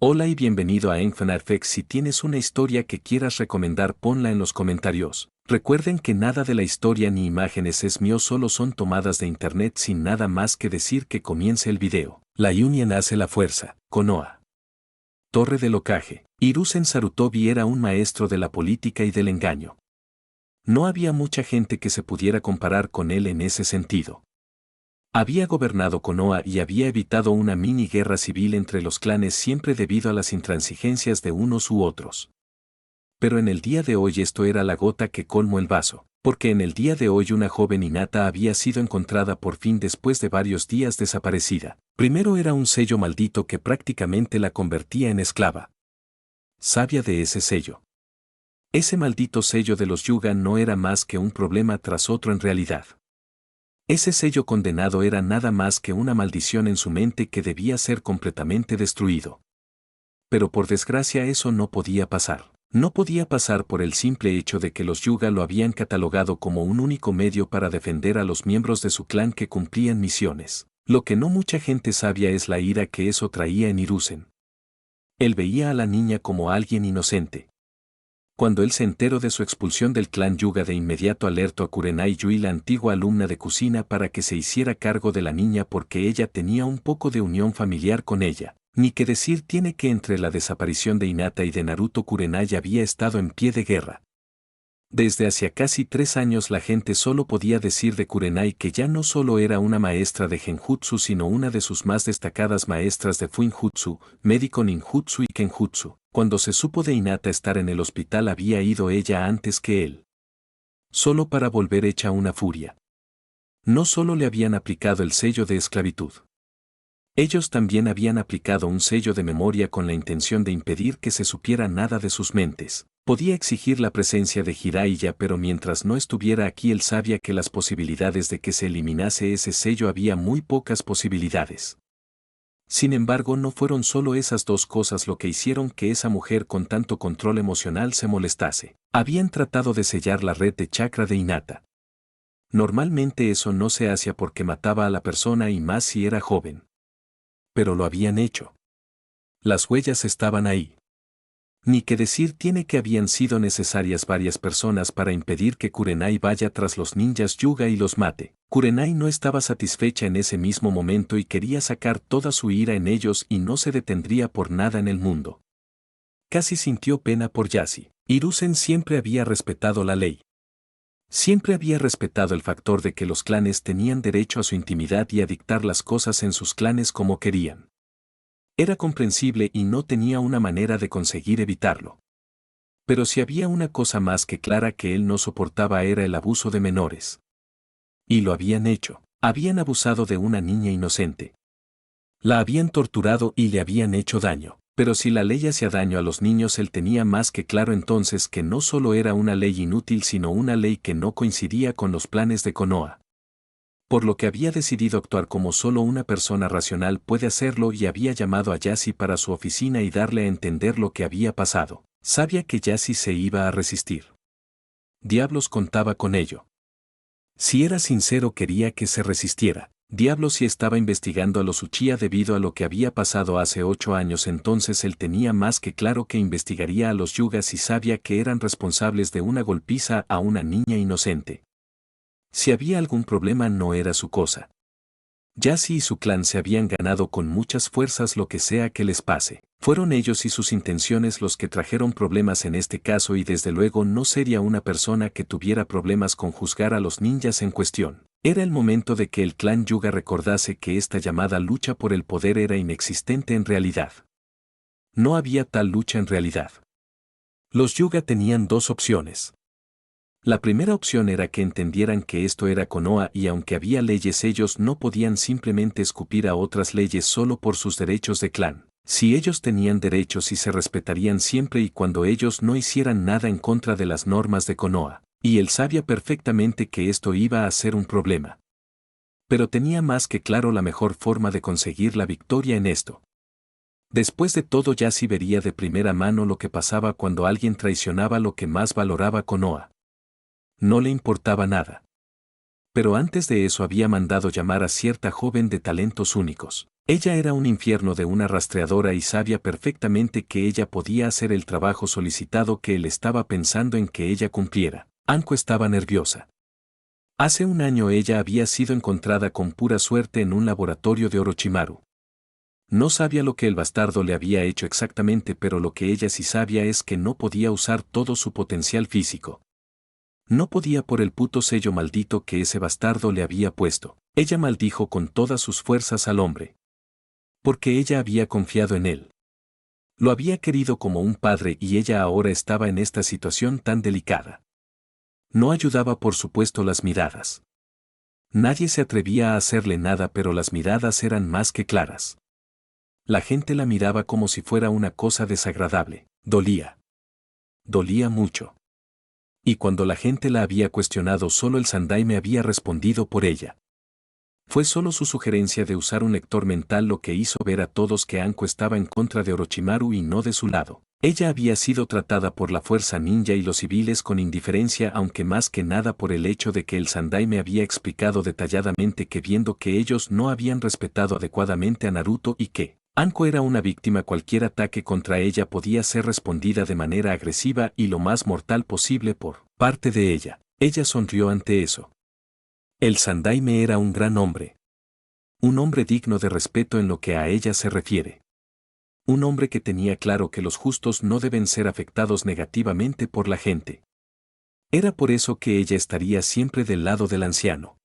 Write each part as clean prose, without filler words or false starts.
Hola y bienvenido a Enfnarfx. Si tienes una historia que quieras recomendar, ponla en los comentarios. Recuerden que nada de la historia ni imágenes es mío, solo son tomadas de internet. Sin nada más que decir, que comience el video. La unión hace la fuerza. Konoha. Torre del Hokage. Hiruzen Sarutobi era un maestro de la política y del engaño. No había mucha gente que se pudiera comparar con él en ese sentido. Había gobernado Konoha y había evitado una mini guerra civil entre los clanes, siempre debido a las intransigencias de unos u otros. Pero en el día de hoy esto era la gota que colmó el vaso, porque en el día de hoy una joven Hinata había sido encontrada por fin después de varios días desaparecida. Primero era un sello maldito que prácticamente la convertía en esclava. Sabia de ese sello. Ese maldito sello de los Yuga no era más que un problema tras otro en realidad. Ese sello condenado era nada más que una maldición en su mente que debía ser completamente destruido. Pero por desgracia eso no podía pasar. No podía pasar por el simple hecho de que los Yuga lo habían catalogado como un único medio para defender a los miembros de su clan que cumplían misiones. Lo que no mucha gente sabía es la ira que eso traía en Hiruzen. Él veía a la niña como alguien inocente. Cuando él se enteró de su expulsión del clan Yuga, de inmediato alertó a Kurenai Yui, la antigua alumna de cocina, para que se hiciera cargo de la niña porque ella tenía un poco de unión familiar con ella. Ni que decir tiene que entre la desaparición de Hinata y de Naruto, Kurenai había estado en pie de guerra. Desde hacía casi 3 años la gente solo podía decir de Kurenai que ya no solo era una maestra de Genjutsu, sino una de sus más destacadas maestras de Fuinjutsu, médico ninjutsu y kenjutsu. Cuando se supo de Hinata estar en el hospital, había ido ella antes que él. Solo para volver hecha una furia. No solo le habían aplicado el sello de esclavitud. Ellos también habían aplicado un sello de memoria con la intención de impedir que se supiera nada de sus mentes. Podía exigir la presencia de Jiraiya, pero mientras no estuviera aquí él sabía que las posibilidades de que se eliminase ese sello había muy pocas posibilidades. Sin embargo, no fueron solo esas dos cosas lo que hicieron que esa mujer con tanto control emocional se molestase. Habían tratado de sellar la red de chakra de Hinata. Normalmente eso no se hacía porque mataba a la persona, y más si era joven. Pero lo habían hecho. Las huellas estaban ahí. Ni que decir tiene que habían sido necesarias varias personas para impedir que Kurenai vaya tras los ninjas Yuga y los mate. Kurenai no estaba satisfecha en ese mismo momento y quería sacar toda su ira en ellos, y no se detendría por nada en el mundo. Casi sintió pena por Yashi. Hiruzen siempre había respetado la ley. Siempre había respetado el factor de que los clanes tenían derecho a su intimidad y a dictar las cosas en sus clanes como querían. Era comprensible y no tenía una manera de conseguir evitarlo. Pero si había una cosa más que clara que él no soportaba, era el abuso de menores. Y lo habían hecho. Habían abusado de una niña inocente. La habían torturado y le habían hecho daño. Pero si la ley hacía daño a los niños, él tenía más que claro entonces que no solo era una ley inútil, sino una ley que no coincidía con los planes de Konoha. Por lo que había decidido actuar como solo una persona racional puede hacerlo, y había llamado a Yashi para su oficina y darle a entender lo que había pasado. Sabía que Yashi se iba a resistir. Diablos, contaba con ello. Si era sincero, quería que se resistiera. Diablos, si estaba investigando a los Uchiha debido a lo que había pasado hace 8 años, entonces él tenía más que claro que investigaría a los Yugas y sabía que eran responsables de una golpiza a una niña inocente. Si había algún problema, no era su cosa. Yashi y su clan se habían ganado con muchas fuerzas lo que sea que les pase. Fueron ellos y sus intenciones los que trajeron problemas en este caso, y desde luego no sería una persona que tuviera problemas con juzgar a los ninjas en cuestión. Era el momento de que el clan Yuga recordase que esta llamada lucha por el poder era inexistente en realidad. No había tal lucha en realidad. Los Yuga tenían dos opciones. La primera opción era que entendieran que esto era Konoha, y aunque había leyes, ellos no podían simplemente escupir a otras leyes solo por sus derechos de clan. Si ellos tenían derechos y se respetarían siempre y cuando ellos no hicieran nada en contra de las normas de Konoha. Y él sabía perfectamente que esto iba a ser un problema. Pero tenía más que claro la mejor forma de conseguir la victoria en esto. Después de todo, Yashi vería de primera mano lo que pasaba cuando alguien traicionaba lo que más valoraba Konoha. No le importaba nada. Pero antes de eso había mandado llamar a cierta joven de talentos únicos. Ella era un infierno de una rastreadora y sabía perfectamente que ella podía hacer el trabajo solicitado que él estaba pensando en que ella cumpliera. Anko estaba nerviosa. Hace un año ella había sido encontrada con pura suerte en un laboratorio de Orochimaru. No sabía lo que el bastardo le había hecho exactamente, pero lo que ella sí sabía es que no podía usar todo su potencial físico. No podía por el puto sello maldito que ese bastardo le había puesto. Ella maldijo con todas sus fuerzas al hombre. Porque ella había confiado en él. Lo había querido como un padre y ella ahora estaba en esta situación tan delicada. No ayudaba por supuesto las miradas. Nadie se atrevía a hacerle nada, pero las miradas eran más que claras. La gente la miraba como si fuera una cosa desagradable. Dolía. Dolía mucho. Y cuando la gente la había cuestionado, solo el Sandaime había respondido por ella. Fue solo su sugerencia de usar un lector mental lo que hizo ver a todos que Anko estaba en contra de Orochimaru y no de su lado. Ella había sido tratada por la fuerza ninja y los civiles con indiferencia, aunque más que nada por el hecho de que el Sandaime había explicado detalladamente que viendo que ellos no habían respetado adecuadamente a Naruto y que Anko era una víctima, cualquier ataque contra ella podía ser respondida de manera agresiva y lo más mortal posible por parte de ella. Ella sonrió ante eso. El Sandaime era un gran hombre. Un hombre digno de respeto en lo que a ella se refiere. Un hombre que tenía claro que los justos no deben ser afectados negativamente por la gente. Era por eso que ella estaría siempre del lado del anciano.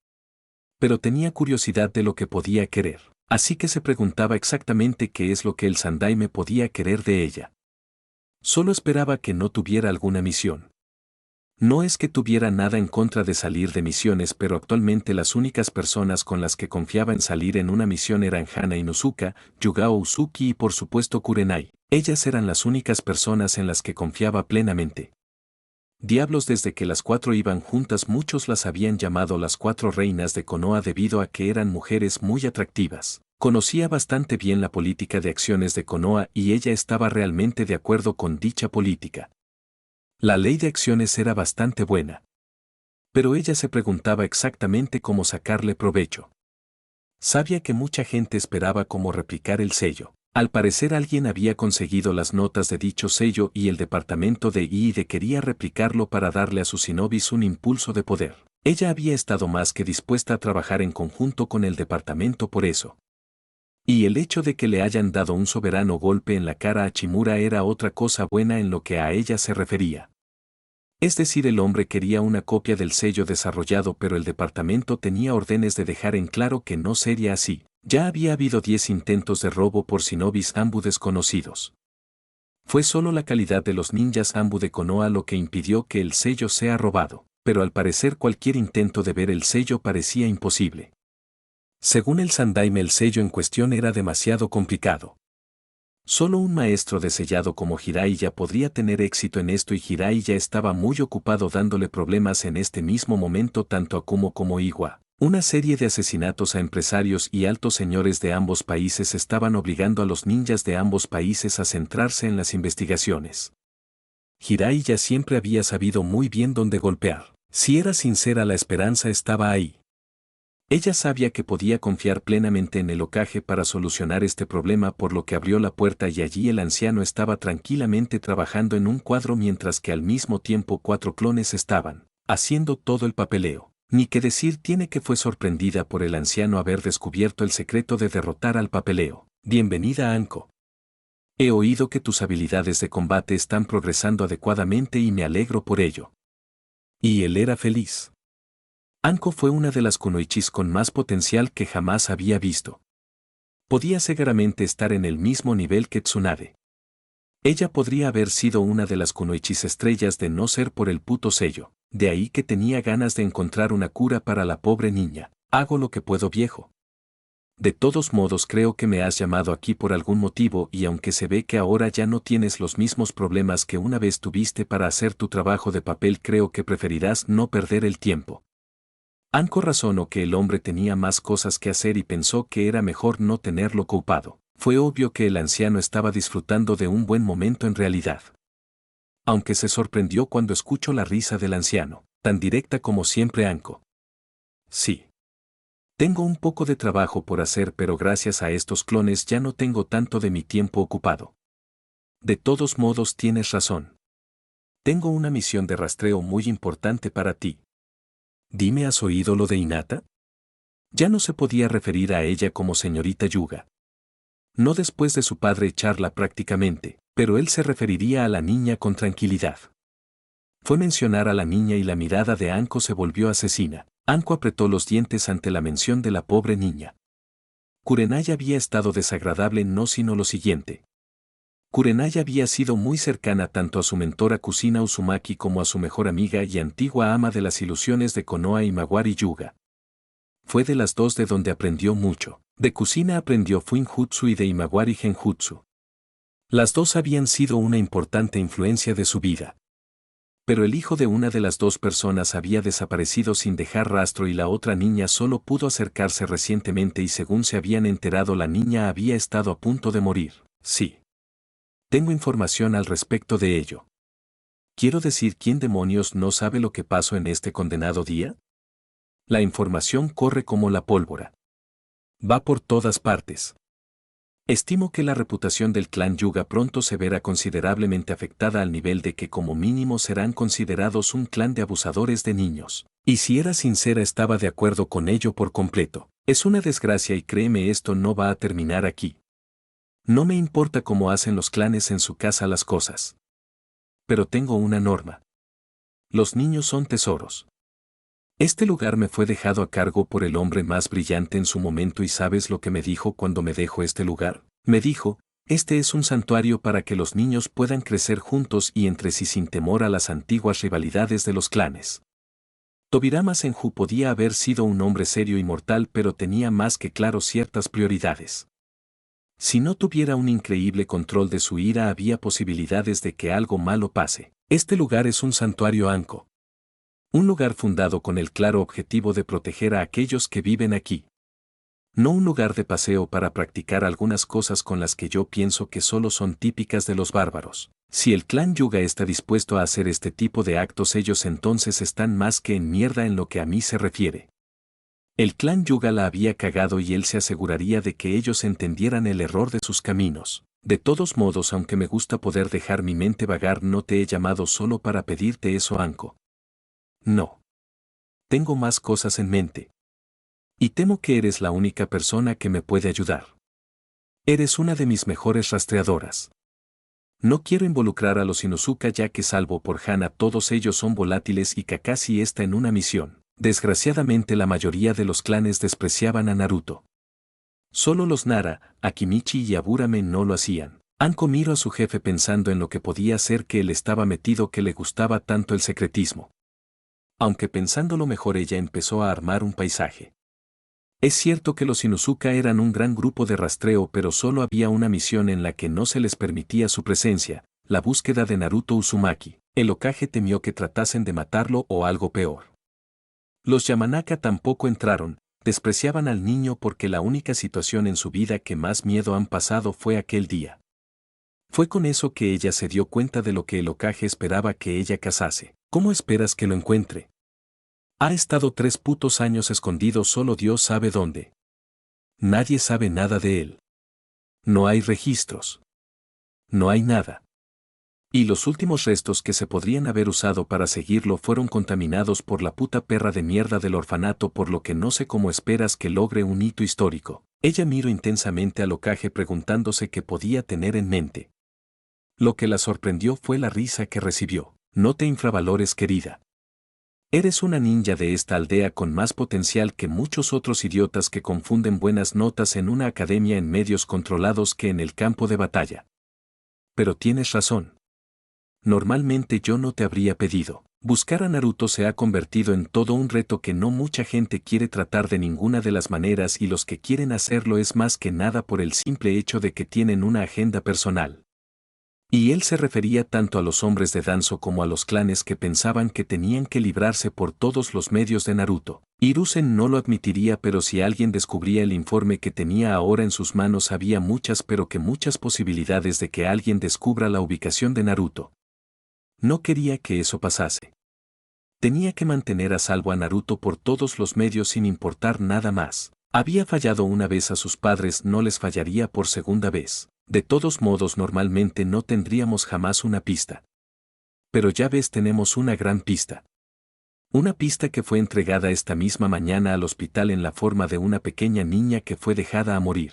Pero tenía curiosidad de lo que podía querer, así que se preguntaba exactamente qué es lo que el Sandaime podía querer de ella. Solo esperaba que no tuviera alguna misión. No es que tuviera nada en contra de salir de misiones, pero actualmente las únicas personas con las que confiaba en salir en una misión eran Hana Inuzuka, Yugao Uzuki y por supuesto Kurenai. Ellas eran las únicas personas en las que confiaba plenamente. Diablos, desde que las cuatro iban juntas muchos las habían llamado las cuatro reinas de Konoha debido a que eran mujeres muy atractivas. Conocía bastante bien la política de acciones de Konoha y ella estaba realmente de acuerdo con dicha política. La ley de acciones era bastante buena. Pero ella se preguntaba exactamente cómo sacarle provecho. Sabía que mucha gente esperaba cómo replicar el sello. Al parecer alguien había conseguido las notas de dicho sello y el departamento de IID quería replicarlo para darle a sus shinobis un impulso de poder. Ella había estado más que dispuesta a trabajar en conjunto con el departamento por eso. Y el hecho de que le hayan dado un soberano golpe en la cara a Chimura era otra cosa buena en lo que a ella se refería. Es decir, el hombre quería una copia del sello desarrollado, pero el departamento tenía órdenes de dejar en claro que no sería así. Ya había habido 10 intentos de robo por shinobis Anbu desconocidos. Fue solo la calidad de los ninjas Anbu de Konoha lo que impidió que el sello sea robado, pero al parecer cualquier intento de ver el sello parecía imposible. Según el Sandaime, el sello en cuestión era demasiado complicado. Solo un maestro de sellado como Jiraiya podría tener éxito en esto y Jiraiya estaba muy ocupado dándole problemas en este mismo momento tanto a Kumo como Iwa. Una serie de asesinatos a empresarios y altos señores de ambos países estaban obligando a los ninjas de ambos países a centrarse en las investigaciones. Jiraiya siempre había sabido muy bien dónde golpear. Si era sincera, la esperanza estaba ahí. Ella sabía que podía confiar plenamente en el Hokage para solucionar este problema, por lo que abrió la puerta y allí el anciano estaba tranquilamente trabajando en un cuadro mientras que al mismo tiempo 4 clones estaban haciendo todo el papeleo. Ni que decir tiene que fue sorprendida por el anciano haber descubierto el secreto de derrotar al papeleo. Bienvenida, Anko. He oído que tus habilidades de combate están progresando adecuadamente y me alegro por ello. Y él era feliz. Anko fue una de las kunoichis con más potencial que jamás había visto. Podía seguramente estar en el mismo nivel que Tsunade. Ella podría haber sido una de las kunoichis estrellas de no ser por el puto sello, de ahí que tenía ganas de encontrar una cura para la pobre niña. Hago lo que puedo, viejo. De todos modos, creo que me has llamado aquí por algún motivo y aunque se ve que ahora ya no tienes los mismos problemas que una vez tuviste para hacer tu trabajo de papel, creo que preferirás no perder el tiempo. Anko razonó que el hombre tenía más cosas que hacer y pensó que era mejor no tenerlo ocupado. Fue obvio que el anciano estaba disfrutando de un buen momento en realidad. Aunque se sorprendió cuando escuchó la risa del anciano, tan directa como siempre Anko. Sí. Tengo un poco de trabajo por hacer, pero gracias a estos clones ya no tengo tanto de mi tiempo ocupado. De todos modos tienes razón. Tengo una misión de rastreo muy importante para ti. Dime, ¿has oído lo de Hinata? Ya no se podía referir a ella como señorita Yuga. No después de su padre echarla prácticamente, pero él se referiría a la niña con tranquilidad. Fue mencionar a la niña y la mirada de Anko se volvió asesina. Anko apretó los dientes ante la mención de la pobre niña. Kurenai había estado desagradable no sino lo siguiente. Kurenai había sido muy cercana tanto a su mentora Kusina Uzumaki como a su mejor amiga y antigua ama de las ilusiones de Konoha Imawari Yuga. Fue de las dos de donde aprendió mucho. De Kusina aprendió Fuinjutsu y de Imawari Genjutsu. Las dos habían sido una importante influencia de su vida. Pero el hijo de una de las dos personas había desaparecido sin dejar rastro y la otra niña solo pudo acercarse recientemente y según se habían enterado la niña había estado a punto de morir. Sí. Tengo información al respecto de ello. Quiero decir, ¿quién demonios no sabe lo que pasó en este condenado día? La información corre como la pólvora. Va por todas partes. Estimo que la reputación del clan Yuga pronto se verá considerablemente afectada al nivel de que como mínimo serán considerados un clan de abusadores de niños. Y si era sincera estaba de acuerdo con ello por completo. Es una desgracia y créeme, esto no va a terminar aquí. No me importa cómo hacen los clanes en su casa las cosas. Pero tengo una norma. Los niños son tesoros. Este lugar me fue dejado a cargo por el hombre más brillante en su momento y ¿sabes lo que me dijo cuando me dejó este lugar? Me dijo, este es un santuario para que los niños puedan crecer juntos y entre sí sin temor a las antiguas rivalidades de los clanes. Tobirama Senju podía haber sido un hombre serio y mortal, pero tenía más que claro ciertas prioridades. Si no tuviera un increíble control de su ira había posibilidades de que algo malo pase. Este lugar es un santuario Anko. Un lugar fundado con el claro objetivo de proteger a aquellos que viven aquí. No un lugar de paseo para practicar algunas cosas con las que yo pienso que solo son típicas de los bárbaros. Si el clan Yuga está dispuesto a hacer este tipo de actos, ellos entonces están más que en mierda en lo que a mí se refiere. El clan Yuga la había cagado y él se aseguraría de que ellos entendieran el error de sus caminos. De todos modos, aunque me gusta poder dejar mi mente vagar, no te he llamado solo para pedirte eso, Anko. No. Tengo más cosas en mente. Y temo que eres la única persona que me puede ayudar. Eres una de mis mejores rastreadoras. No quiero involucrar a los Inosuka ya que salvo por Hana todos ellos son volátiles y Kakashi está en una misión. Desgraciadamente la mayoría de los clanes despreciaban a Naruto. Solo los Nara, Akimichi y Aburame no lo hacían. Anko miró a su jefe pensando en lo que podía ser que él estaba metido, que le gustaba tanto el secretismo. Aunque pensándolo mejor ella empezó a armar un paisaje. Es cierto que los Inosuka eran un gran grupo de rastreo, pero solo había una misión en la que no se les permitía su presencia, la búsqueda de Naruto Uzumaki. El Hokage temió que tratasen de matarlo o algo peor. Los Yamanaka tampoco entraron, despreciaban al niño porque la única situación en su vida que más miedo han pasado fue aquel día. Fue con eso que ella se dio cuenta de lo que el Hokage esperaba que ella casase. ¿Cómo esperas que lo encuentre? Ha estado 3 putos años escondido, solo Dios sabe dónde. Nadie sabe nada de él. No hay registros. No hay nada. Y los últimos restos que se podrían haber usado para seguirlo fueron contaminados por la puta perra de mierda del orfanato, por lo que no sé cómo esperas que logre un hito histórico. Ella miró intensamente al Hokage preguntándose qué podía tener en mente. Lo que la sorprendió fue la risa que recibió. No te infravalores, querida. Eres una ninja de esta aldea con más potencial que muchos otros idiotas que confunden buenas notas en una academia en medios controlados que en el campo de batalla. Pero tienes razón. Normalmente yo no te habría pedido. Buscar a Naruto se ha convertido en todo un reto que no mucha gente quiere tratar de ninguna de las maneras, y los que quieren hacerlo es más que nada por el simple hecho de que tienen una agenda personal. Y él se refería tanto a los hombres de Danzo como a los clanes que pensaban que tenían que librarse por todos los medios de Naruto. Hiruzen no lo admitiría, pero si alguien descubría el informe que tenía ahora en sus manos, había muchas, pero que muchas posibilidades de que alguien descubra la ubicación de Naruto. No quería que eso pasase. Tenía que mantener a salvo a Naruto por todos los medios sin importar nada más. Había fallado una vez a sus padres, no les fallaría por segunda vez. De todos modos, normalmente no tendríamos jamás una pista. Pero ya ves, tenemos una gran pista. Una pista que fue entregada esta misma mañana al hospital en la forma de una pequeña niña que fue dejada a morir.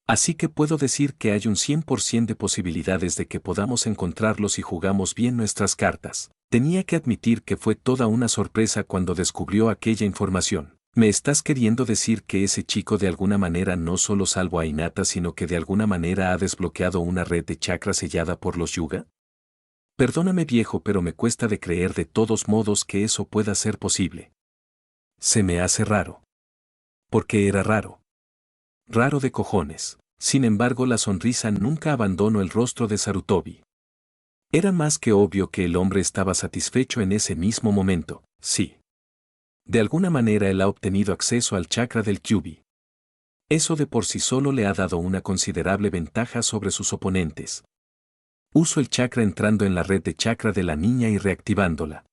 Así que puedo decir que hay un 100% de posibilidades de que podamos encontrarlos si jugamos bien nuestras cartas. Tenía que admitir que fue toda una sorpresa cuando descubrió aquella información. ¿Me estás queriendo decir que ese chico de alguna manera no solo salvó a Hinata, sino que de alguna manera ha desbloqueado una red de chakra sellada por los Yuga? Perdóname viejo, pero me cuesta de creer de todos modos que eso pueda ser posible. Se me hace raro. Porque era raro. Raro de cojones. Sin embargo, la sonrisa nunca abandonó el rostro de Sarutobi. Era más que obvio que el hombre estaba satisfecho en ese mismo momento, sí. De alguna manera él ha obtenido acceso al chakra del Kyuubi. Eso de por sí solo le ha dado una considerable ventaja sobre sus oponentes. Uso el chakra entrando en la red de chakra de la niña y reactivándola.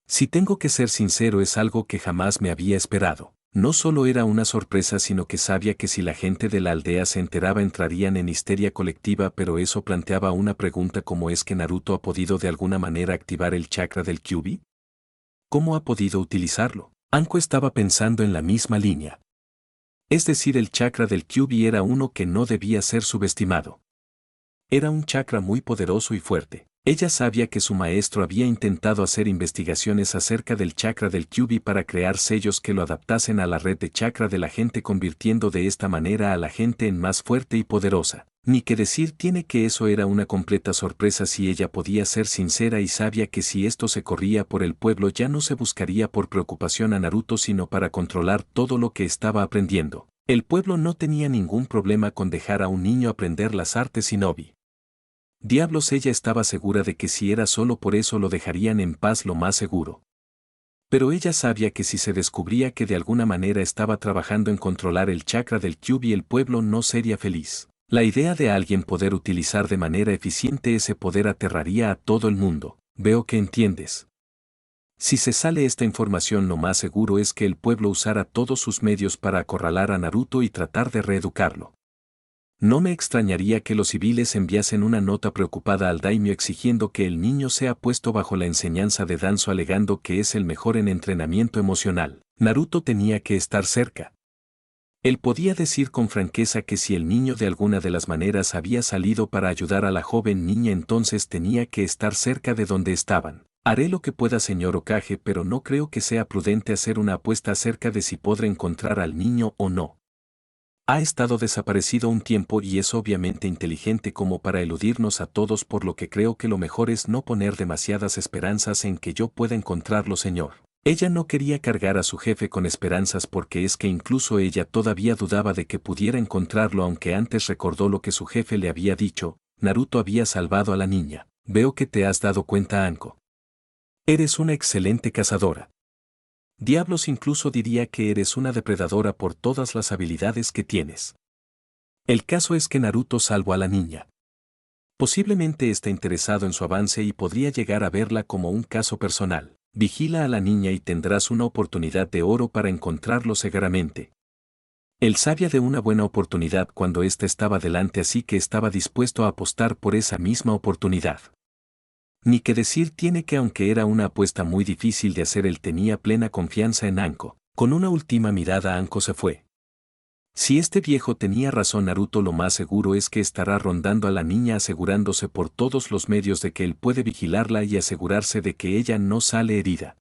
Si tengo que ser sincero, es algo que jamás me había esperado. No solo era una sorpresa, sino que sabía que si la gente de la aldea se enteraba entrarían en histeria colectiva, pero eso planteaba una pregunta: ¿cómo es que Naruto ha podido de alguna manera activar el chakra del Kyuubi? ¿Cómo ha podido utilizarlo? Anko estaba pensando en la misma línea. Es decir, el chakra del Kyuubi era uno que no debía ser subestimado. Era un chakra muy poderoso y fuerte. Ella sabía que su maestro había intentado hacer investigaciones acerca del chakra del Kyuubi para crear sellos que lo adaptasen a la red de chakra de la gente, convirtiendo de esta manera a la gente en más fuerte y poderosa. Ni que decir tiene que eso era una completa sorpresa si ella podía ser sincera y sabía que si esto se corría por el pueblo ya no se buscaría por preocupación a Naruto sino para controlar todo lo que estaba aprendiendo. El pueblo no tenía ningún problema con dejar a un niño aprender las artes shinobi. Diablos, ella estaba segura de que si era solo por eso lo dejarían en paz, lo más seguro. Pero ella sabía que si se descubría que de alguna manera estaba trabajando en controlar el chakra del Kyuubi, el pueblo no sería feliz. La idea de alguien poder utilizar de manera eficiente ese poder aterraría a todo el mundo. Veo que entiendes. Si se sale esta información, lo más seguro es que el pueblo usara todos sus medios para acorralar a Naruto y tratar de reeducarlo. No me extrañaría que los civiles enviasen una nota preocupada al daimyo exigiendo que el niño sea puesto bajo la enseñanza de Danzo, alegando que es el mejor en entrenamiento emocional. Naruto tenía que estar cerca. Él podía decir con franqueza que si el niño de alguna de las maneras había salido para ayudar a la joven niña, entonces tenía que estar cerca de donde estaban. Haré lo que pueda, señor Hokage, pero no creo que sea prudente hacer una apuesta acerca de si podré encontrar al niño o no. Ha estado desaparecido un tiempo y es obviamente inteligente como para eludirnos a todos, por lo que creo que lo mejor es no poner demasiadas esperanzas en que yo pueda encontrarlo, señor. Ella no quería cargar a su jefe con esperanzas porque es que incluso ella todavía dudaba de que pudiera encontrarlo, aunque antes recordó lo que su jefe le había dicho: Naruto había salvado a la niña. Veo que te has dado cuenta, Anko. Eres una excelente cazadora. Diablos, incluso diría que eres una depredadora por todas las habilidades que tienes. El caso es que Naruto salvó a la niña. Posiblemente está interesado en su avance y podría llegar a verla como un caso personal. Vigila a la niña y tendrás una oportunidad de oro para encontrarlo seguramente. Él sabía de una buena oportunidad cuando ésta estaba delante, así que estaba dispuesto a apostar por esa misma oportunidad. Ni que decir tiene que aunque era una apuesta muy difícil de hacer, él tenía plena confianza en Anko. Con una última mirada, Anko se fue. Si este viejo tenía razón, Naruto lo más seguro es que estará rondando a la niña, asegurándose por todos los medios de que él puede vigilarla y asegurarse de que ella no sale herida.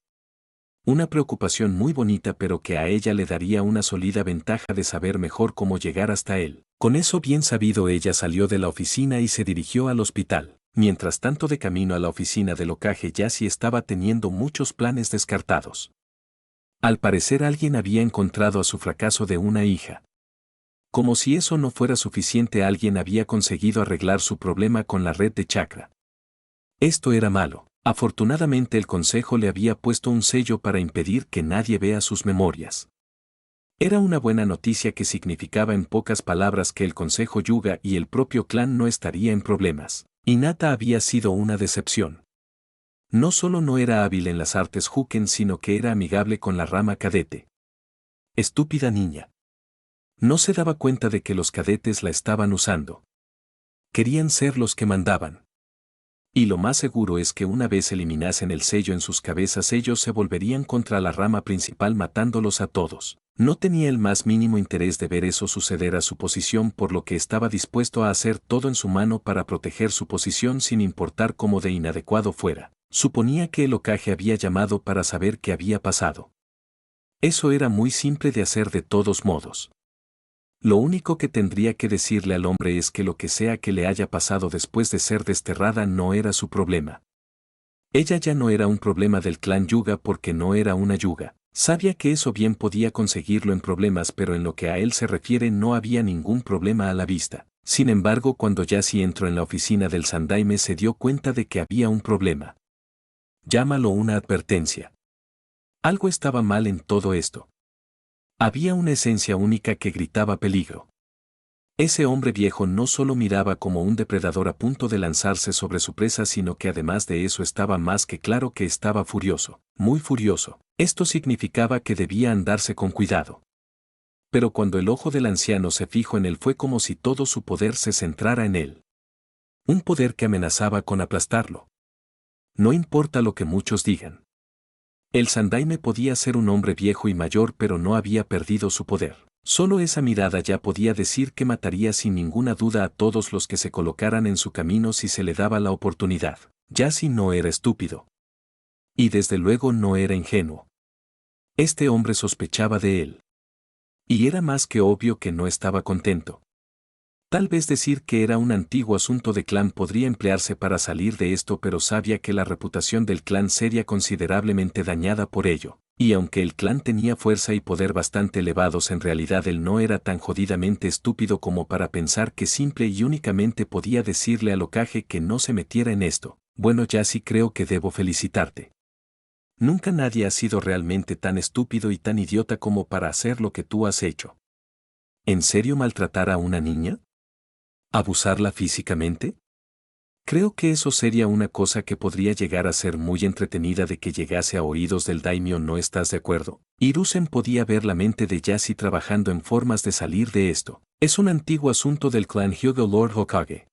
Una preocupación muy bonita, pero que a ella le daría una sólida ventaja de saber mejor cómo llegar hasta él. Con eso bien sabido, ella salió de la oficina y se dirigió al hospital. Mientras tanto, de camino a la oficina del Hokage, Yashi estaba teniendo muchos planes descartados. Al parecer alguien había encontrado a su fracaso de una hija. Como si eso no fuera suficiente, alguien había conseguido arreglar su problema con la red de chakra. Esto era malo. Afortunadamente el consejo le había puesto un sello para impedir que nadie vea sus memorias. Era una buena noticia que significaba en pocas palabras que el consejo Yuga y el propio clan no estaría en problemas. Hinata había sido una decepción. No solo no era hábil en las artes Huken, sino que era amigable con la rama cadete. Estúpida niña. No se daba cuenta de que los cadetes la estaban usando. Querían ser los que mandaban. Y lo más seguro es que una vez eliminasen el sello en sus cabezas ellos se volverían contra la rama principal matándolos a todos. No tenía el más mínimo interés de ver eso suceder a su posición, por lo que estaba dispuesto a hacer todo en su mano para proteger su posición sin importar cómo de inadecuado fuera. Suponía que el Hokage había llamado para saber qué había pasado. Eso era muy simple de hacer de todos modos. Lo único que tendría que decirle al hombre es que lo que sea que le haya pasado después de ser desterrada no era su problema. Ella ya no era un problema del clan Hyuga porque no era una Hyuga. Sabía que eso bien podía conseguirlo en problemas, pero en lo que a él se refiere no había ningún problema a la vista. Sin embargo, cuando Yashi entró en la oficina del Sandaime se dio cuenta de que había un problema. Llámalo una advertencia. Algo estaba mal en todo esto. Había una esencia única que gritaba peligro. Ese hombre viejo no solo miraba como un depredador a punto de lanzarse sobre su presa, sino que además de eso estaba más que claro que estaba furioso, muy furioso. Esto significaba que debía andarse con cuidado. Pero cuando el ojo del anciano se fijó en él fue como si todo su poder se centrara en él. Un poder que amenazaba con aplastarlo. No importa lo que muchos digan. El Sandaime podía ser un hombre viejo y mayor, pero no había perdido su poder. Solo esa mirada ya podía decir que mataría sin ninguna duda a todos los que se colocaran en su camino si se le daba la oportunidad. Yashi no era estúpido. Y desde luego no era ingenuo. Este hombre sospechaba de él. Y era más que obvio que no estaba contento. Tal vez decir que era un antiguo asunto de clan podría emplearse para salir de esto, pero sabía que la reputación del clan sería considerablemente dañada por ello. Y aunque el clan tenía fuerza y poder bastante elevados, en realidad él no era tan jodidamente estúpido como para pensar que simple y únicamente podía decirle al Hokage que no se metiera en esto. Bueno, ya sí creo que debo felicitarte. Nunca nadie ha sido realmente tan estúpido y tan idiota como para hacer lo que tú has hecho. ¿En serio maltratar a una niña? ¿Abusarla físicamente? Creo que eso sería una cosa que podría llegar a ser muy entretenida de que llegase a oídos del daimyo, ¿no estás de acuerdo? Hiruzen podía ver la mente de Yashi trabajando en formas de salir de esto. Es un antiguo asunto del clan Hyuga, Lord Hokage.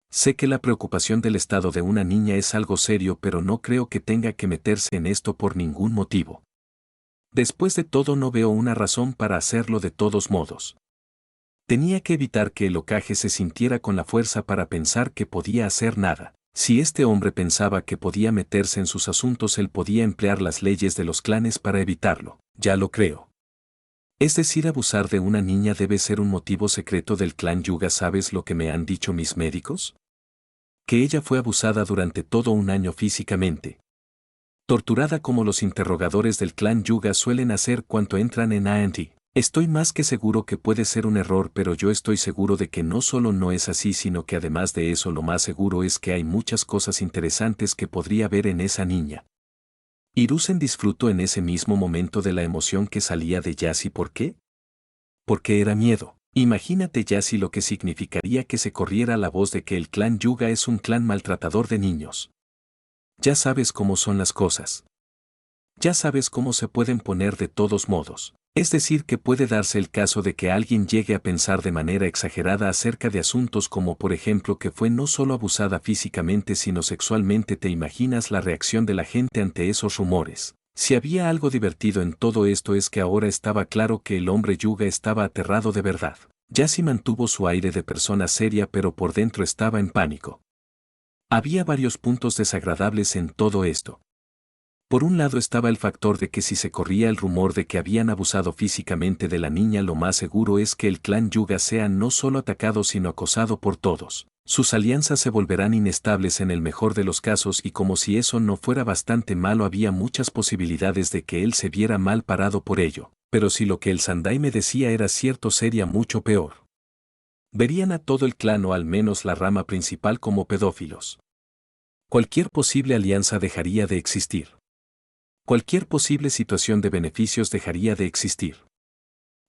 Sé que la preocupación del estado de una niña es algo serio, pero no creo que tenga que meterse en esto por ningún motivo. Después de todo, no veo una razón para hacerlo de todos modos. Tenía que evitar que el Hokage se sintiera con la fuerza para pensar que podía hacer nada. Si este hombre pensaba que podía meterse en sus asuntos, él podía emplear las leyes de los clanes para evitarlo. Ya lo creo. Es decir, abusar de una niña debe ser un motivo secreto del clan Hyuga. ¿Sabes lo que me han dicho mis médicos? Que ella fue abusada durante todo un año físicamente. Torturada como los interrogadores del clan Hyuga suelen hacer cuando entran en A&T. Estoy más que seguro que puede ser un error, pero yo estoy seguro de que no solo no es así, sino que además de eso lo más seguro es que hay muchas cosas interesantes que podría ver en esa niña. Hiruzen disfrutó en ese mismo momento de la emoción que salía de Yashi. ¿Por qué? Porque era miedo. Imagínate, Yashi, lo que significaría que se corriera la voz de que el clan Hyuga es un clan maltratador de niños. Ya sabes cómo son las cosas. Ya sabes cómo se pueden poner de todos modos. Es decir, que puede darse el caso de que alguien llegue a pensar de manera exagerada acerca de asuntos como, por ejemplo, que fue no solo abusada físicamente sino sexualmente. ¿Te imaginas la reacción de la gente ante esos rumores? Si había algo divertido en todo esto es que ahora estaba claro que el hombre Hyuga estaba aterrado de verdad. Yashi mantuvo su aire de persona seria, pero por dentro estaba en pánico. Había varios puntos desagradables en todo esto. Por un lado estaba el factor de que si se corría el rumor de que habían abusado físicamente de la niña, lo más seguro es que el clan Hyuga sea no solo atacado sino acosado por todos. Sus alianzas se volverán inestables en el mejor de los casos, y como si eso no fuera bastante malo, había muchas posibilidades de que él se viera mal parado por ello. Pero si lo que el Sandaime decía era cierto, sería mucho peor. Verían a todo el clan, o al menos la rama principal, como pedófilos. Cualquier posible alianza dejaría de existir. Cualquier posible situación de beneficios dejaría de existir.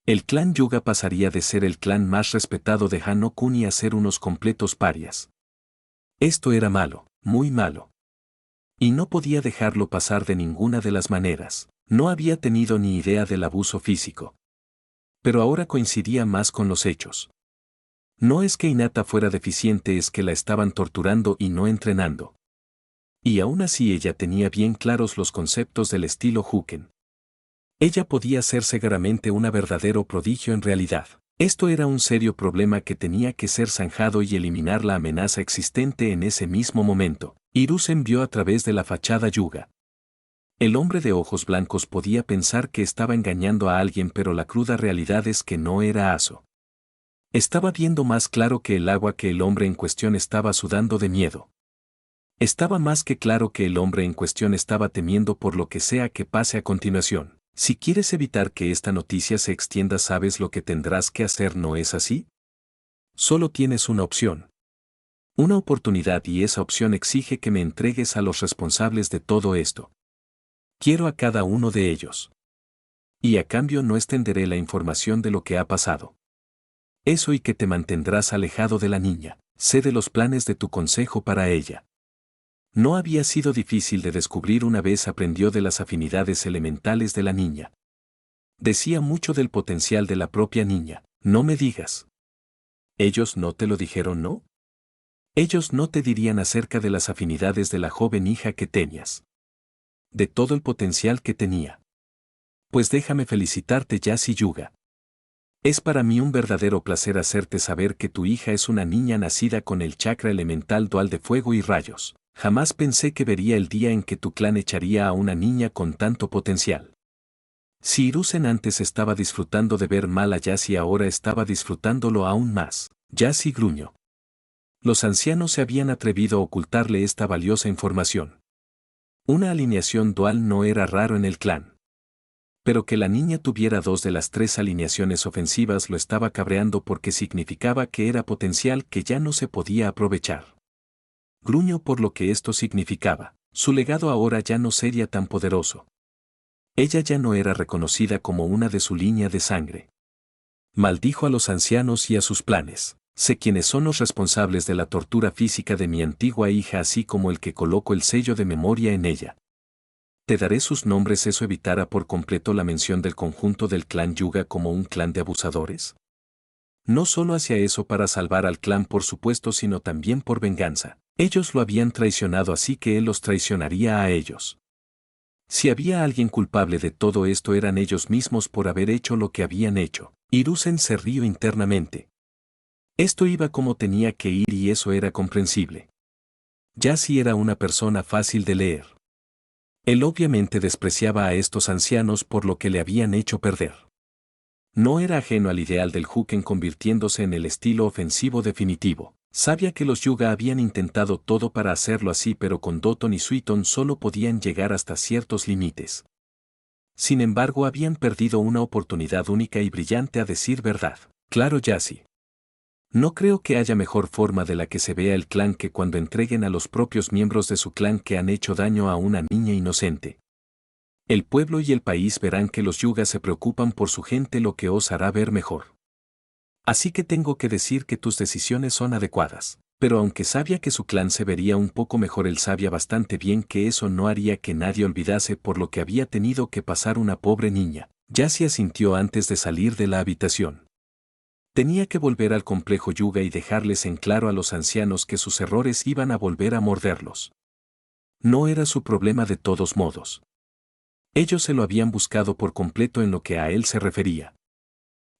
El clan Hyuga pasaría de ser el clan más respetado de Hanokuni a ser unos completos parias. Esto era malo, muy malo. Y no podía dejarlo pasar de ninguna de las maneras. No había tenido ni idea del abuso físico. Pero ahora coincidía más con los hechos. No es que Hinata fuera deficiente, es que la estaban torturando y no entrenando. Y aún así ella tenía bien claros los conceptos del estilo Huken. Ella podía ser seguramente un verdadero prodigio en realidad. Esto era un serio problema que tenía que ser zanjado y eliminar la amenaza existente en ese mismo momento. Hiruzen vio a través de la fachada Yuga. El hombre de ojos blancos podía pensar que estaba engañando a alguien, pero la cruda realidad es que no era Aso. Estaba viendo más claro que el agua que el hombre en cuestión estaba sudando de miedo. Estaba más que claro que el hombre en cuestión estaba temiendo por lo que sea que pase a continuación. Si quieres evitar que esta noticia se extienda, ¿sabes lo que tendrás que hacer, no es así? Solo tienes una opción. Una oportunidad, y esa opción exige que me entregues a los responsables de todo esto. Quiero a cada uno de ellos. Y a cambio no extenderé la información de lo que ha pasado. Eso, y que te mantendrás alejado de la niña. Sé de los planes de tu consejo para ella. No había sido difícil de descubrir una vez aprendió de las afinidades elementales de la niña. Decía mucho del potencial de la propia niña. No me digas. ¿Ellos no te lo dijeron, no? Ellos no te dirían acerca de las afinidades de la joven hija que tenías. De todo el potencial que tenía. Pues déjame felicitarte, Yasi Yuga. Es para mí un verdadero placer hacerte saber que tu hija es una niña nacida con el chakra elemental dual de fuego y rayos. Jamás pensé que vería el día en que tu clan echaría a una niña con tanto potencial. Si Hiruzen antes estaba disfrutando de ver mal a Yasi, ahora estaba disfrutándolo aún más. Yasi gruñó. Los ancianos se habían atrevido a ocultarle esta valiosa información. Una alineación dual no era raro en el clan. Pero que la niña tuviera 2 de las 3 alineaciones ofensivas lo estaba cabreando, porque significaba que era potencial que ya no se podía aprovechar. Gruñó por lo que esto significaba. Su legado ahora ya no sería tan poderoso. Ella ya no era reconocida como una de su línea de sangre. Maldijo a los ancianos y a sus planes. Sé quiénes son los responsables de la tortura física de mi antigua hija, así como el que colocó el sello de memoria en ella. Te daré sus nombres. ¿Eso evitará por completo la mención del conjunto del clan Yuga como un clan de abusadores? No solo hacia eso para salvar al clan, por supuesto, sino también por venganza. Ellos lo habían traicionado, así que él los traicionaría a ellos. Si había alguien culpable de todo esto, eran ellos mismos por haber hecho lo que habían hecho. Hiruzen se rió internamente. Esto iba como tenía que ir, y eso era comprensible. Yasi era una persona fácil de leer. Él obviamente despreciaba a estos ancianos por lo que le habían hecho perder. No era ajeno al ideal del Huken convirtiéndose en el estilo ofensivo definitivo. Sabía que los Yuga habían intentado todo para hacerlo así, pero con Doton y Suiton solo podían llegar hasta ciertos límites. Sin embargo, habían perdido una oportunidad única y brillante, a decir verdad. Claro, Yasi. No creo que haya mejor forma de la que se vea el clan que cuando entreguen a los propios miembros de su clan que han hecho daño a una niña inocente. El pueblo y el país verán que los Yuga se preocupan por su gente, lo que os hará ver mejor. Así que tengo que decir que tus decisiones son adecuadas. Pero aunque sabía que su clan se vería un poco mejor, él sabía bastante bien que eso no haría que nadie olvidase por lo que había tenido que pasar una pobre niña. Yasi asintió antes de salir de la habitación. Tenía que volver al complejo Yuga y dejarles en claro a los ancianos que sus errores iban a volver a morderlos. No era su problema de todos modos. Ellos se lo habían buscado por completo en lo que a él se refería.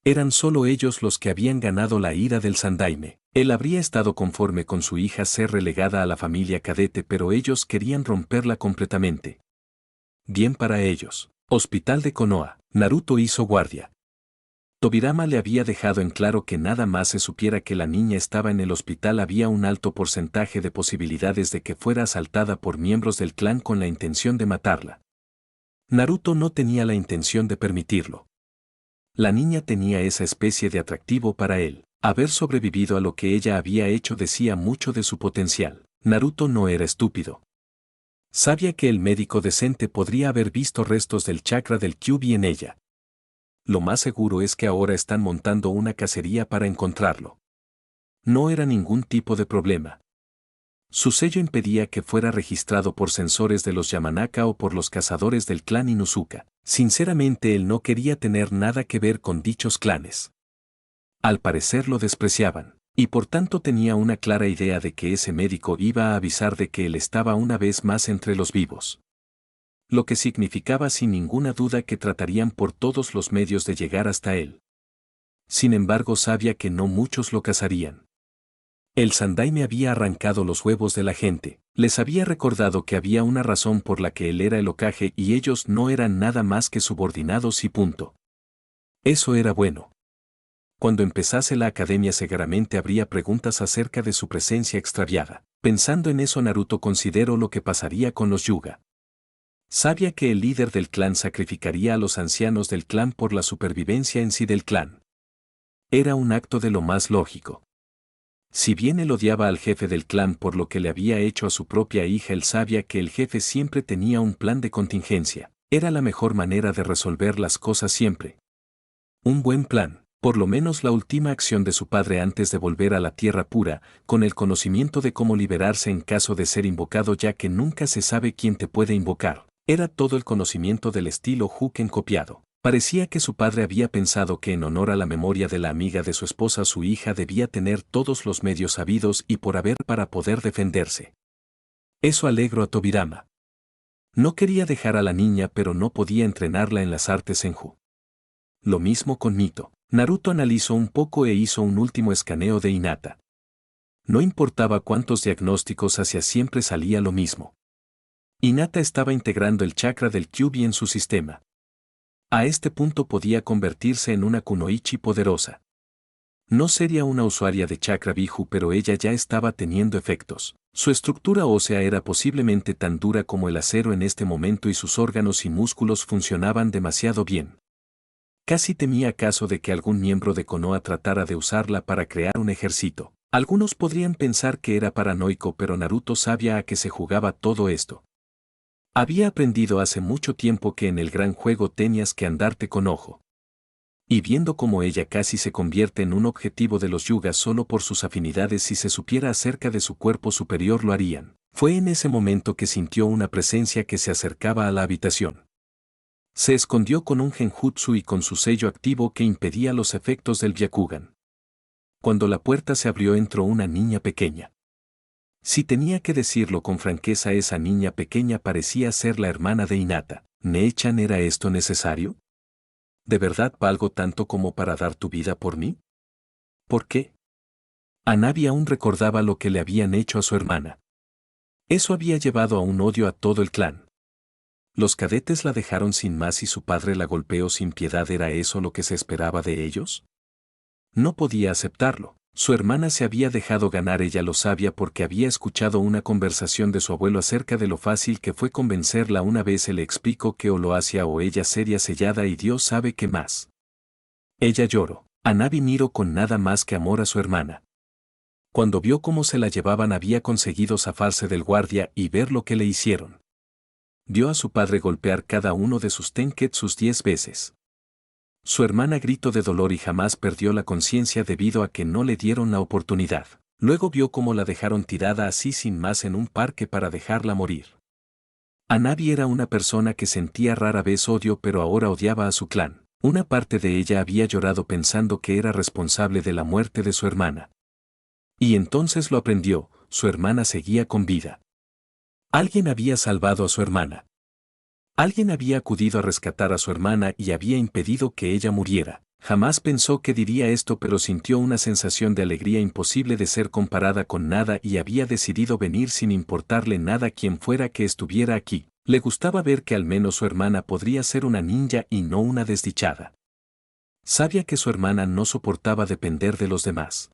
Eran solo ellos los que habían ganado la ira del Sandaime. Él habría estado conforme con su hija ser relegada a la familia cadete, pero ellos querían romperla completamente. Bien para ellos. Hospital de Konoha. Naruto hizo guardia. Tobirama le había dejado en claro que nada más se supiera que la niña estaba en el hospital, había un alto porcentaje de posibilidades de que fuera asaltada por miembros del clan con la intención de matarla. Naruto no tenía la intención de permitirlo. La niña tenía esa especie de atractivo para él. Haber sobrevivido a lo que ella había hecho decía mucho de su potencial. Naruto no era estúpido. Sabía que el médico decente podría haber visto restos del chakra del Kyuubi en ella. Lo más seguro es que ahora están montando una cacería para encontrarlo. No era ningún tipo de problema. Su sello impedía que fuera registrado por sensores de los Yamanaka o por los cazadores del clan Inuzuka. Sinceramente él no quería tener nada que ver con dichos clanes. Al parecer lo despreciaban, y por tanto tenía una clara idea de que ese médico iba a avisar de que él estaba una vez más entre los vivos. Lo que significaba sin ninguna duda que tratarían por todos los medios de llegar hasta él. Sin embargo sabía que no muchos lo cazarían. El Sandai me había arrancado los huevos de la gente, les había recordado que había una razón por la que él era el Hokage y ellos no eran nada más que subordinados y punto. Eso era bueno. Cuando empezase la academia seguramente habría preguntas acerca de su presencia extraviada. Pensando en eso Naruto consideró lo que pasaría con los Hyuga. Sabía que el líder del clan sacrificaría a los ancianos del clan por la supervivencia en sí del clan. Era un acto de lo más lógico. Si bien él odiaba al jefe del clan por lo que le había hecho a su propia hija, él sabía que el jefe siempre tenía un plan de contingencia. Era la mejor manera de resolver las cosas siempre. Un buen plan, por lo menos la última acción de su padre antes de volver a la tierra pura, con el conocimiento de cómo liberarse en caso de ser invocado ya que nunca se sabe quién te puede invocar. Era todo el conocimiento del estilo Huken copiado. Parecía que su padre había pensado que en honor a la memoria de la amiga de su esposa su hija debía tener todos los medios habidos y por haber para poder defenderse. Eso alegró a Tobirama. No quería dejar a la niña pero no podía entrenarla en las artes Senju. Lo mismo con Nito. Naruto analizó un poco e hizo un último escaneo de Hinata. No importaba cuántos diagnósticos hacía siempre salía lo mismo. Hinata estaba integrando el chakra del Kyuubi en su sistema. A este punto podía convertirse en una kunoichi poderosa. No sería una usuaria de chakra Biju pero ella ya estaba teniendo efectos. Su estructura ósea era posiblemente tan dura como el acero en este momento y sus órganos y músculos funcionaban demasiado bien. Casi temía caso de que algún miembro de Konoha tratara de usarla para crear un ejército. Algunos podrían pensar que era paranoico pero Naruto sabía a qué se jugaba todo esto. Había aprendido hace mucho tiempo que en el gran juego tenías que andarte con ojo. Y viendo cómo ella casi se convierte en un objetivo de los Yugas solo por sus afinidades si se supiera acerca de su cuerpo superior lo harían. Fue en ese momento que sintió una presencia que se acercaba a la habitación. Se escondió con un genjutsu y con su sello activo que impedía los efectos del Byakugan. Cuando la puerta se abrió entró una niña pequeña. Si tenía que decirlo con franqueza, esa niña pequeña parecía ser la hermana de Hinata. ¿Ne-chan, era esto necesario? ¿De verdad valgo tanto como para dar tu vida por mí? ¿Por qué? Hanabi aún recordaba lo que le habían hecho a su hermana. Eso había llevado a un odio a todo el clan. Los cadetes la dejaron sin más y su padre la golpeó sin piedad. ¿Era eso lo que se esperaba de ellos? No podía aceptarlo. Su hermana se había dejado ganar, ella lo sabía porque había escuchado una conversación de su abuelo acerca de lo fácil que fue convencerla. Una vez se le explicó que o lo hacía o ella sería sellada y Dios sabe qué más. Ella lloró. Hanabi miró con nada más que amor a su hermana. Cuando vio cómo se la llevaban había conseguido zafarse del guardia y ver lo que le hicieron. Vio a su padre golpear cada uno de sus tenketsus 10 veces. Su hermana gritó de dolor y jamás perdió la conciencia debido a que no le dieron la oportunidad. Luego vio cómo la dejaron tirada así sin más en un parque para dejarla morir. Hanabi era una persona que sentía rara vez odio pero ahora odiaba a su clan. Una parte de ella había llorado pensando que era responsable de la muerte de su hermana. Y entonces lo aprendió, su hermana seguía con vida. Alguien había salvado a su hermana. Alguien había acudido a rescatar a su hermana y había impedido que ella muriera. Jamás pensó que diría esto pero sintió una sensación de alegría imposible de ser comparada con nada y había decidido venir sin importarle nada quien fuera que estuviera aquí. Le gustaba ver que al menos su hermana podría ser una ninja y no una desdichada. Sabía que su hermana no soportaba depender de los demás.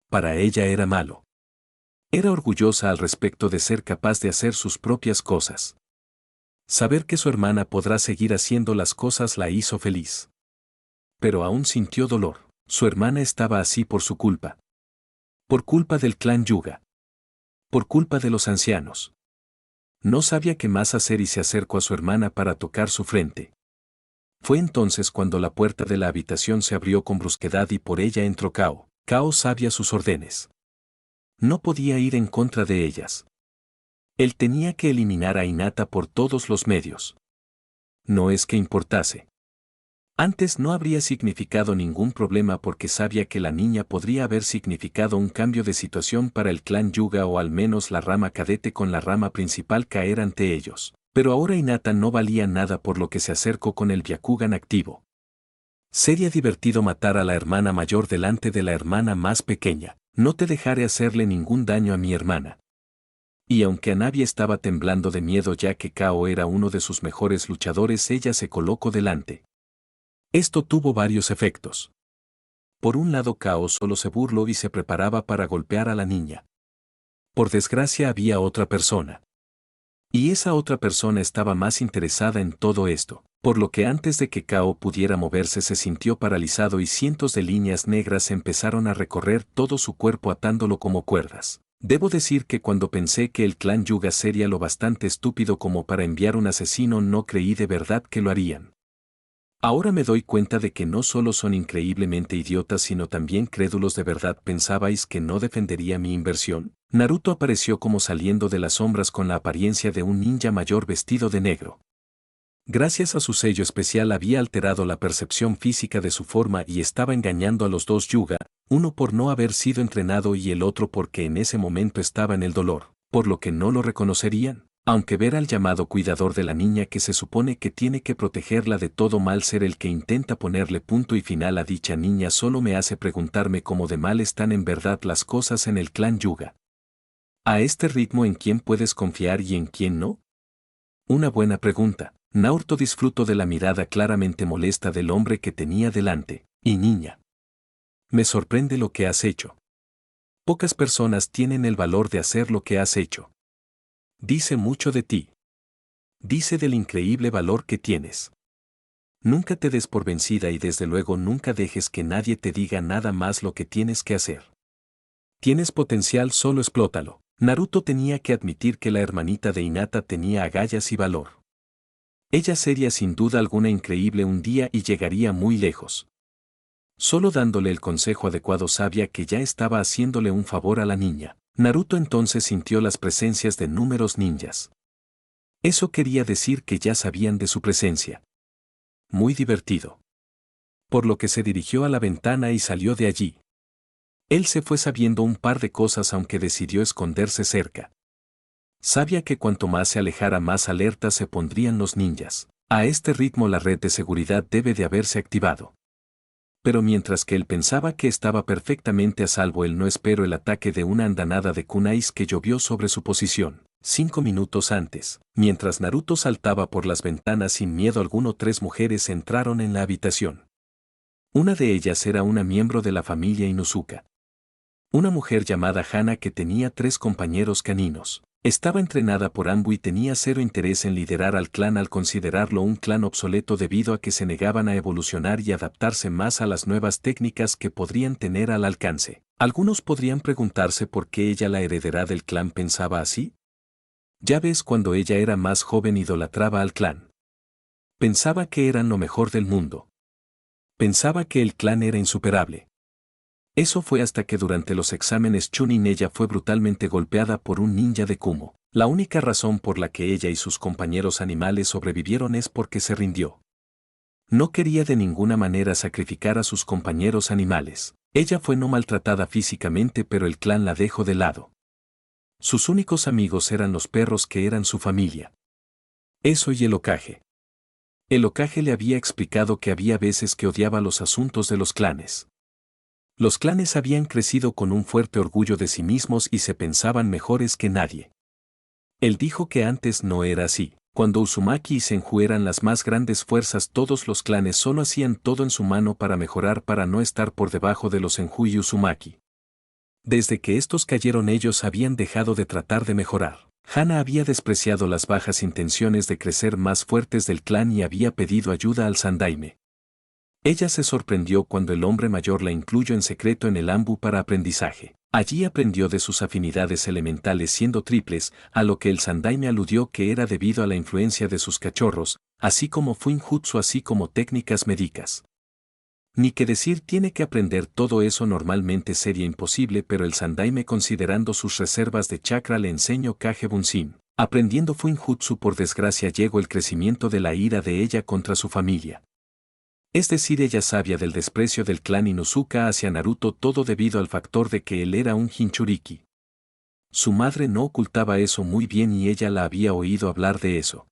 Para ella era malo. Era orgullosa al respecto de ser capaz de hacer sus propias cosas. Saber que su hermana podrá seguir haciendo las cosas la hizo feliz. Pero aún sintió dolor. Su hermana estaba así por su culpa. Por culpa del clan Hyuga. Por culpa de los ancianos. No sabía qué más hacer y se acercó a su hermana para tocar su frente. Fue entonces cuando la puerta de la habitación se abrió con brusquedad y por ella entró Kao. Kao sabía sus órdenes. No podía ir en contra de ellas. Él tenía que eliminar a Hinata por todos los medios. No es que importase. Antes no habría significado ningún problema porque sabía que la niña podría haber significado un cambio de situación para el clan Yuga o al menos la rama cadete con la rama principal caer ante ellos. Pero ahora Hinata no valía nada por lo que se acercó con el Byakugan activo. Sería divertido matar a la hermana mayor delante de la hermana más pequeña. No te dejaré hacerle ningún daño a mi hermana. Y aunque Hanabi estaba temblando de miedo ya que Kao era uno de sus mejores luchadores, ella se colocó delante. Esto tuvo varios efectos. Por un lado, Kao solo se burló y se preparaba para golpear a la niña. Por desgracia había otra persona. Y esa otra persona estaba más interesada en todo esto, por lo que antes de que Kao pudiera moverse se sintió paralizado y cientos de líneas negras empezaron a recorrer todo su cuerpo atándolo como cuerdas. Debo decir que cuando pensé que el clan Yuga sería lo bastante estúpido como para enviar un asesino, no creí de verdad que lo harían. Ahora me doy cuenta de que no solo son increíblemente idiotas sino también crédulos de verdad. ¿Pensabais que no defendería mi inversión? Naruto apareció como saliendo de las sombras con la apariencia de un ninja mayor vestido de negro. Gracias a su sello especial había alterado la percepción física de su forma y estaba engañando a los dos Yuga, uno por no haber sido entrenado y el otro porque en ese momento estaba en el dolor, por lo que no lo reconocerían. Aunque ver al llamado cuidador de la niña que se supone que tiene que protegerla de todo mal ser el que intenta ponerle punto y final a dicha niña solo me hace preguntarme cómo de mal están en verdad las cosas en el clan Yuga. A este ritmo, ¿en quién puedes confiar y en quién no? Una buena pregunta. Naruto disfrutó de la mirada claramente molesta del hombre que tenía delante. Y niña. Me sorprende lo que has hecho. Pocas personas tienen el valor de hacer lo que has hecho. Dice mucho de ti. Dice del increíble valor que tienes. Nunca te des por vencida y desde luego nunca dejes que nadie te diga nada más lo que tienes que hacer. Tienes potencial, solo explótalo. Naruto tenía que admitir que la hermanita de Hinata tenía agallas y valor. Ella sería sin duda alguna increíble un día y llegaría muy lejos. Solo dándole el consejo adecuado sabía que ya estaba haciéndole un favor a la niña. Naruto entonces sintió las presencias de números ninjas. Eso quería decir que ya sabían de su presencia. Muy divertido. Por lo que se dirigió a la ventana y salió de allí. Él se fue sabiendo un par de cosas aunque decidió esconderse cerca. Sabía que cuanto más se alejara más alerta se pondrían los ninjas. A este ritmo la red de seguridad debe de haberse activado. Pero mientras que él pensaba que estaba perfectamente a salvo, él no esperó el ataque de una andanada de kunais que llovió sobre su posición. 5 minutos antes, mientras Naruto saltaba por las ventanas sin miedo alguno, 3 mujeres entraron en la habitación. Una de ellas era una miembro de la familia Inuzuka. Una mujer llamada Hana que tenía 3 compañeros caninos. Estaba entrenada por Anbu y tenía cero interés en liderar al clan al considerarlo un clan obsoleto debido a que se negaban a evolucionar y adaptarse más a las nuevas técnicas que podrían tener al alcance. Algunos podrían preguntarse por qué ella, la heredera del clan, pensaba así. Ya ves, cuando ella era más joven idolatraba al clan. Pensaba que eran lo mejor del mundo. Pensaba que el clan era insuperable. Eso fue hasta que durante los exámenes Chunin ella fue brutalmente golpeada por un ninja de Kumo. La única razón por la que ella y sus compañeros animales sobrevivieron es porque se rindió. No quería de ninguna manera sacrificar a sus compañeros animales. Ella fue no maltratada físicamente, pero el clan la dejó de lado. Sus únicos amigos eran los perros que eran su familia. Eso y el Hokage. El Hokage le había explicado que había veces que odiaba los asuntos de los clanes. Los clanes habían crecido con un fuerte orgullo de sí mismos y se pensaban mejores que nadie. Él dijo que antes no era así. Cuando Uzumaki y Senju eran las más grandes fuerzas, todos los clanes solo hacían todo en su mano para mejorar, para no estar por debajo de los Senju y Uzumaki. Desde que estos cayeron, ellos habían dejado de tratar de mejorar. Hana había despreciado las bajas intenciones de crecer más fuertes del clan y había pedido ayuda al Sandaime. Ella se sorprendió cuando el hombre mayor la incluyó en secreto en el Anbu para aprendizaje. Allí aprendió de sus afinidades elementales siendo triples, a lo que el Sandaime aludió que era debido a la influencia de sus cachorros, así como Fuinjutsu, así como técnicas médicas. Ni que decir tiene que aprender todo eso normalmente sería imposible, pero el Sandaime, considerando sus reservas de chakra, le enseñó Kage Bunshin. Aprendiendo Fuinjutsu, por desgracia llegó el crecimiento de la ira de ella contra su familia. Es decir, ella sabía del desprecio del clan Inosuka hacia Naruto, todo debido al factor de que él era un Jinchuriki. Su madre no ocultaba eso muy bien y ella la había oído hablar de eso.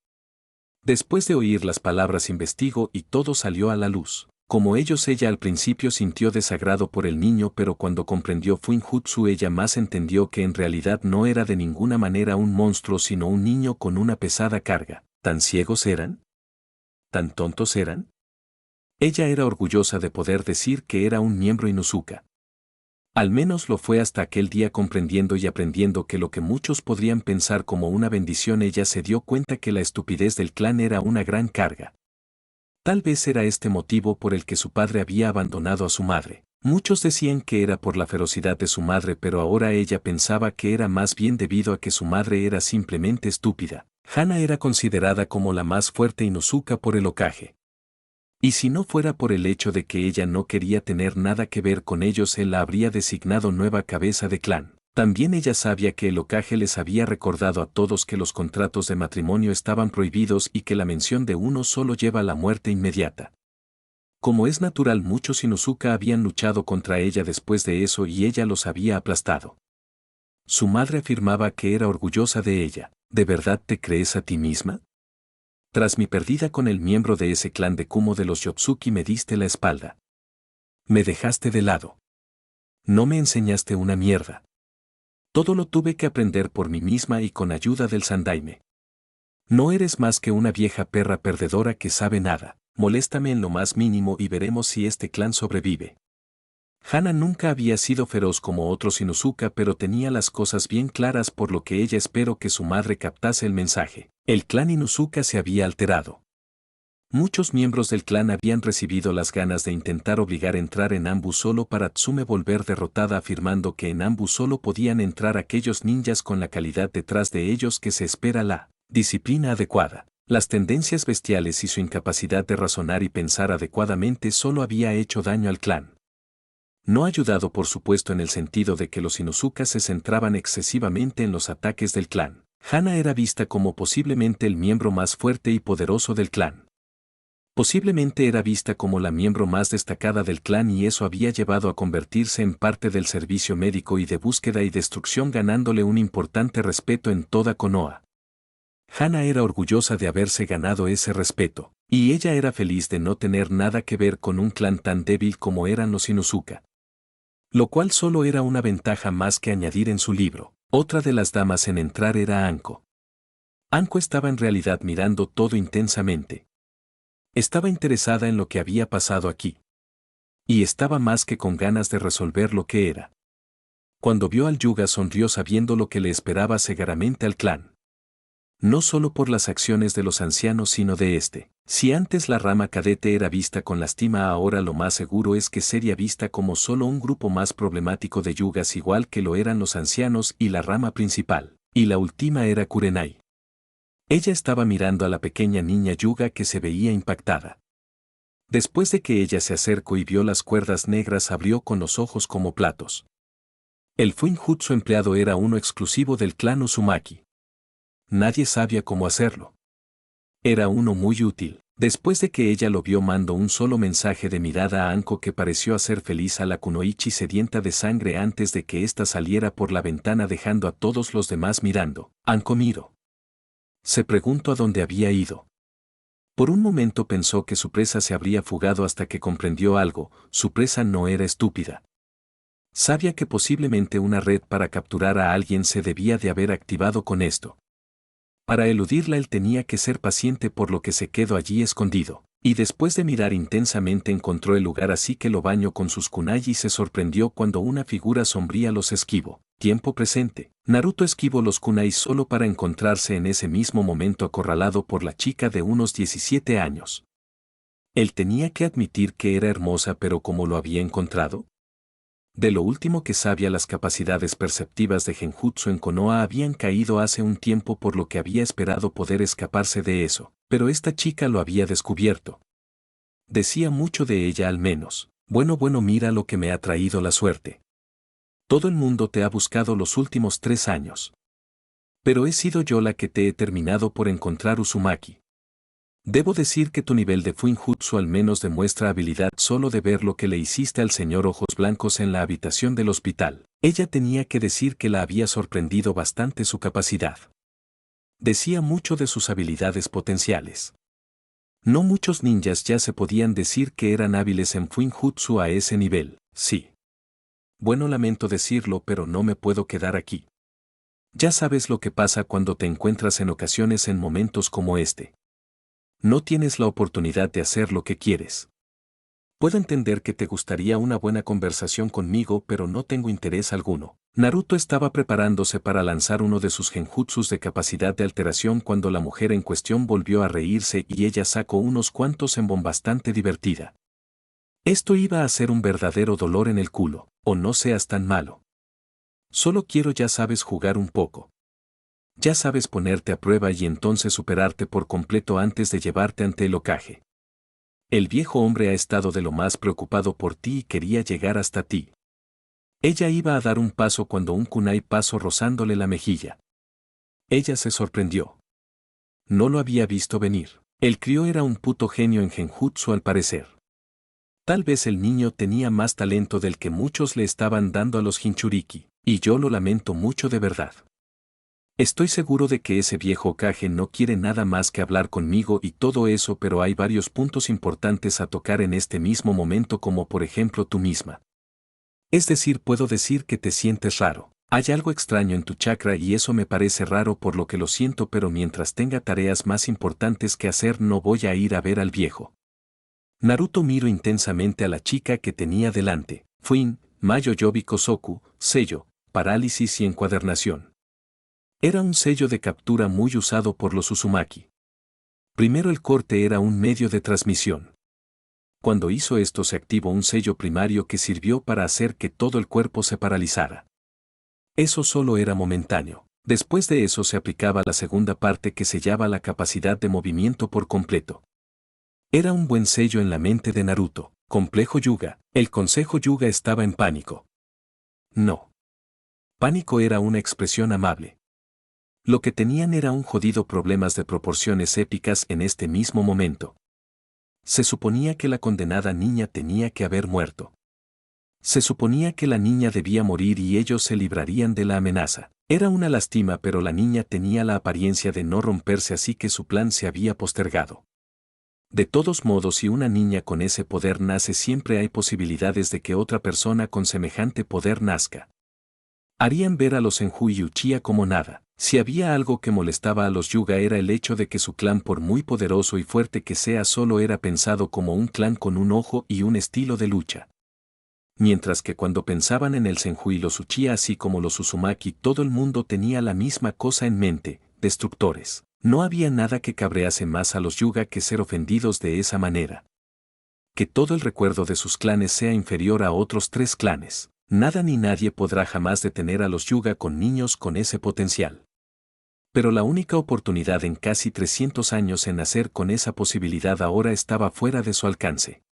Después de oír las palabras investigó y todo salió a la luz. Como ellos, ella al principio sintió desagrado por el niño, pero cuando comprendió Fuinjutsu ella más entendió que en realidad no era de ninguna manera un monstruo sino un niño con una pesada carga. ¿Tan ciegos eran? ¿Tan tontos eran? Ella era orgullosa de poder decir que era un miembro Inosuka. Al menos lo fue hasta aquel día, comprendiendo y aprendiendo que lo que muchos podrían pensar como una bendición, ella se dio cuenta que la estupidez del clan era una gran carga. Tal vez era este motivo por el que su padre había abandonado a su madre. Muchos decían que era por la ferocidad de su madre, pero ahora ella pensaba que era más bien debido a que su madre era simplemente estúpida. Hana era considerada como la más fuerte Inosuka por el Hokage. Y si no fuera por el hecho de que ella no quería tener nada que ver con ellos, él la habría designado nueva cabeza de clan. También ella sabía que el Hokage les había recordado a todos que los contratos de matrimonio estaban prohibidos y que la mención de uno solo lleva a la muerte inmediata. Como es natural, muchos Inosuka habían luchado contra ella después de eso y ella los había aplastado. Su madre afirmaba que era orgullosa de ella. ¿De verdad te crees a ti misma? Tras mi pérdida con el miembro de ese clan de Kumo de los Yotsuki me diste la espalda. Me dejaste de lado. No me enseñaste una mierda. Todo lo tuve que aprender por mí misma y con ayuda del Sandaime. No eres más que una vieja perra perdedora que sabe nada. Moléstame en lo más mínimo y veremos si este clan sobrevive. Hana nunca había sido feroz como otros Inosuka, pero tenía las cosas bien claras, por lo que ella esperó que su madre captase el mensaje. El clan Inosuka se había alterado. Muchos miembros del clan habían recibido las ganas de intentar obligar a entrar en Anbu solo para Tsume volver derrotada, afirmando que en Anbu solo podían entrar aquellos ninjas con la calidad detrás de ellos que se espera, la disciplina adecuada. Las tendencias bestiales y su incapacidad de razonar y pensar adecuadamente solo había hecho daño al clan. No ayudado, por supuesto, en el sentido de que los Inosuka se centraban excesivamente en los ataques del clan. Hana era vista como posiblemente el miembro más fuerte y poderoso del clan. Posiblemente era vista como la miembro más destacada del clan y eso había llevado a convertirse en parte del servicio médico y de búsqueda y destrucción, ganándole un importante respeto en toda Konoha. Hana era orgullosa de haberse ganado ese respeto, y ella era feliz de no tener nada que ver con un clan tan débil como eran los Inosuka. Lo cual solo era una ventaja más que añadir en su libro. Otra de las damas en entrar era Anko. Anko estaba en realidad mirando todo intensamente. Estaba interesada en lo que había pasado aquí. Y estaba más que con ganas de resolver lo que era. Cuando vio al Yuga sonrió, sabiendo lo que le esperaba severamente al clan. No solo por las acciones de los ancianos sino de este. Si antes la rama cadete era vista con lástima, ahora lo más seguro es que sería vista como solo un grupo más problemático de yugas, igual que lo eran los ancianos y la rama principal. Y la última era Kurenai. Ella estaba mirando a la pequeña niña Yuga, que se veía impactada. Después de que ella se acercó y vio las cuerdas negras, abrió con los ojos como platos. El Fuinjutsu empleado era uno exclusivo del clan Uzumaki. Nadie sabía cómo hacerlo. Era uno muy útil. Después de que ella lo vio, mandó un solo mensaje de mirada a Anko, que pareció hacer feliz a la kunoichi sedienta de sangre antes de que ésta saliera por la ventana, dejando a todos los demás mirando. Anko miró. Se preguntó a dónde había ido. Por un momento pensó que su presa se habría fugado, hasta que comprendió algo: su presa no era estúpida. Sabía que posiblemente una red para capturar a alguien se debía de haber activado con esto. Para eludirla él tenía que ser paciente, por lo que se quedó allí escondido. Y después de mirar intensamente encontró el lugar, así que lo bañó con sus kunai y se sorprendió cuando una figura sombría los esquivó. Tiempo presente. Naruto esquivó los kunai solo para encontrarse en ese mismo momento acorralado por la chica de unos 17 años. Él tenía que admitir que era hermosa, pero ¿cómo lo había encontrado? De lo último que sabía, las capacidades perceptivas de Genjutsu en Konoha habían caído hace un tiempo, por lo que había esperado poder escaparse de eso, pero esta chica lo había descubierto. Decía mucho de ella, al menos. Bueno, mira lo que me ha traído la suerte. Todo el mundo te ha buscado los últimos 3 años. Pero he sido yo la que te he terminado por encontrar Uzumaki. Debo decir que tu nivel de Fuinjutsu al menos demuestra habilidad solo de ver lo que le hiciste al señor Ojos Blancos en la habitación del hospital. Ella tenía que decir que la había sorprendido bastante su capacidad. Decía mucho de sus habilidades potenciales. No muchos ninjas ya se podían decir que eran hábiles en Fuinjutsu a ese nivel, sí. Bueno, lamento decirlo, pero no me puedo quedar aquí. Ya sabes lo que pasa cuando te encuentras en ocasiones en momentos como este. No tienes la oportunidad de hacer lo que quieres. Puedo entender que te gustaría una buena conversación conmigo, pero no tengo interés alguno. Naruto estaba preparándose para lanzar uno de sus genjutsus de capacidad de alteración cuando la mujer en cuestión volvió a reírse y ella sacó unos cuantos en bomba bastante divertida. Esto iba a ser un verdadero dolor en el culo, o no seas tan malo. Solo quiero, ya sabes, jugar un poco. Ya sabes, ponerte a prueba y entonces superarte por completo antes de llevarte ante el Hokage. El viejo hombre ha estado de lo más preocupado por ti y quería llegar hasta ti. Ella iba a dar un paso cuando un kunai pasó rozándole la mejilla. Ella se sorprendió. No lo había visto venir. El crío era un puto genio en genjutsu al parecer. Tal vez el niño tenía más talento del que muchos le estaban dando a los Jinchuriki, y yo lo lamento mucho de verdad. Estoy seguro de que ese viejo Hokage no quiere nada más que hablar conmigo y todo eso, pero hay varios puntos importantes a tocar en este mismo momento, como por ejemplo tú misma. Es decir, puedo decir que te sientes raro. Hay algo extraño en tu chakra y eso me parece raro, por lo que lo siento, pero mientras tenga tareas más importantes que hacer no voy a ir a ver al viejo. Naruto miró intensamente a la chica que tenía delante. Fuin, Mayo Yobi Kosoku, sello, parálisis y encuadernación. Era un sello de captura muy usado por los Uzumaki. Primero, el corte era un medio de transmisión. Cuando hizo esto se activó un sello primario que sirvió para hacer que todo el cuerpo se paralizara. Eso solo era momentáneo. Después de eso se aplicaba la segunda parte que sellaba la capacidad de movimiento por completo. Era un buen sello en la mente de Naruto. Complejo Yuga. El Consejo Yuga estaba en pánico. No. Pánico era una expresión amable. Lo que tenían era un jodido problemas de proporciones épicas en este mismo momento. Se suponía que la condenada niña tenía que haber muerto. Se suponía que la niña debía morir y ellos se librarían de la amenaza. Era una lástima, pero la niña tenía la apariencia de no romperse, así que su plan se había postergado. De todos modos, si una niña con ese poder nace, siempre hay posibilidades de que otra persona con semejante poder nazca. Harían ver a los Senju y Uchiha como nada. Si había algo que molestaba a los Yuga era el hecho de que su clan, por muy poderoso y fuerte que sea, solo era pensado como un clan con un ojo y un estilo de lucha. Mientras que cuando pensaban en el Senju y los Uchiha, así como los Uzumaki, todo el mundo tenía la misma cosa en mente: destructores. No había nada que cabrease más a los Yuga que ser ofendidos de esa manera. Que todo el recuerdo de sus clanes sea inferior a otros 3 clanes. Nada ni nadie podrá jamás detener a los Yuga con niños con ese potencial. Pero la única oportunidad en casi 300 años en nacer con esa posibilidad ahora estaba fuera de su alcance.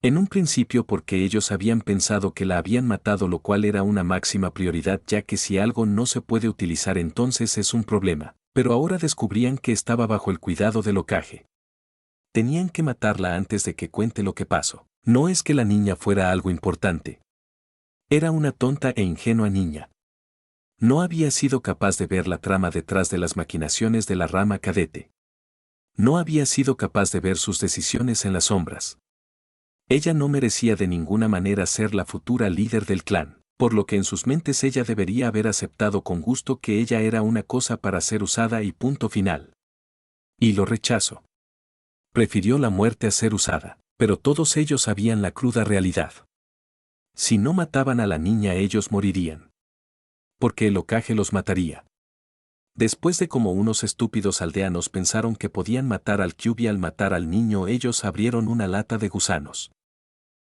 En un principio, porque ellos habían pensado que la habían matado, lo cual era una máxima prioridad, ya que si algo no se puede utilizar entonces es un problema. Pero ahora descubrían que estaba bajo el cuidado del Hokage. Tenían que matarla antes de que cuente lo que pasó. No es que la niña fuera algo importante. Era una tonta e ingenua niña. No había sido capaz de ver la trama detrás de las maquinaciones de la rama cadete. No había sido capaz de ver sus decisiones en las sombras. Ella no merecía de ninguna manera ser la futura líder del clan, por lo que en sus mentes ella debería haber aceptado con gusto que ella era una cosa para ser usada y punto final. Y lo rechazó. Prefirió la muerte a ser usada, pero todos ellos sabían la cruda realidad. Si no mataban a la niña, ellos morirían. Porque el Hokage los mataría. Después de como unos estúpidos aldeanos pensaron que podían matar al Kyuubi, al matar al niño ellos abrieron una lata de gusanos.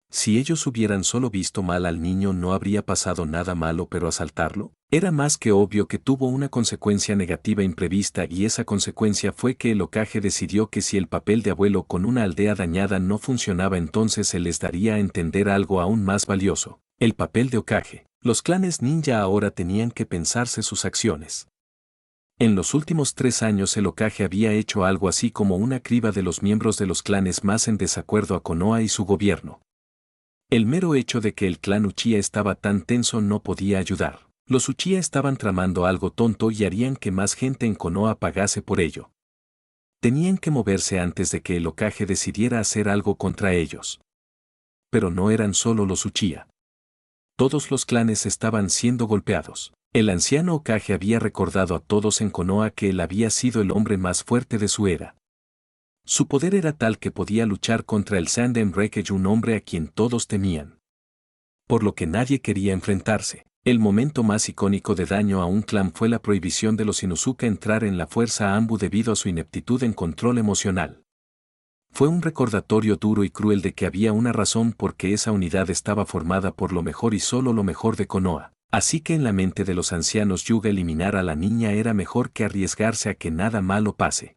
Si ellos hubieran solo visto mal al niño no habría pasado nada malo, pero asaltarlo, Era más que obvio que tuvo una consecuencia negativa imprevista y esa consecuencia fue que el Hokage decidió que si el papel de abuelo con una aldea dañada no funcionaba entonces se les daría a entender algo aún más valioso, el papel de Hokage. Los clanes ninja ahora tenían que pensarse sus acciones. En los últimos 3 años el Hokage había hecho algo así como una criba de los miembros de los clanes más en desacuerdo a Konoha y su gobierno. El mero hecho de que el clan Uchiha estaba tan tenso no podía ayudar. Los Uchiha estaban tramando algo tonto y harían que más gente en Konoha pagase por ello. Tenían que moverse antes de que el Hokage decidiera hacer algo contra ellos. Pero no eran solo los Uchiha. Todos los clanes estaban siendo golpeados. El anciano Hokage había recordado a todos en Konoha que él había sido el hombre más fuerte de su era. Su poder era tal que podía luchar contra el Sanden Reikage, un hombre a quien todos temían. Por lo que nadie quería enfrentarse. El momento más icónico de daño a un clan fue la prohibición de los Inuzuka entrar en la fuerza Anbu debido a su ineptitud en control emocional. Fue un recordatorio duro y cruel de que había una razón por qué esa unidad estaba formada por lo mejor y solo lo mejor de Konoha. Así que en la mente de los ancianos Yuga eliminar a la niña era mejor que arriesgarse a que nada malo pase.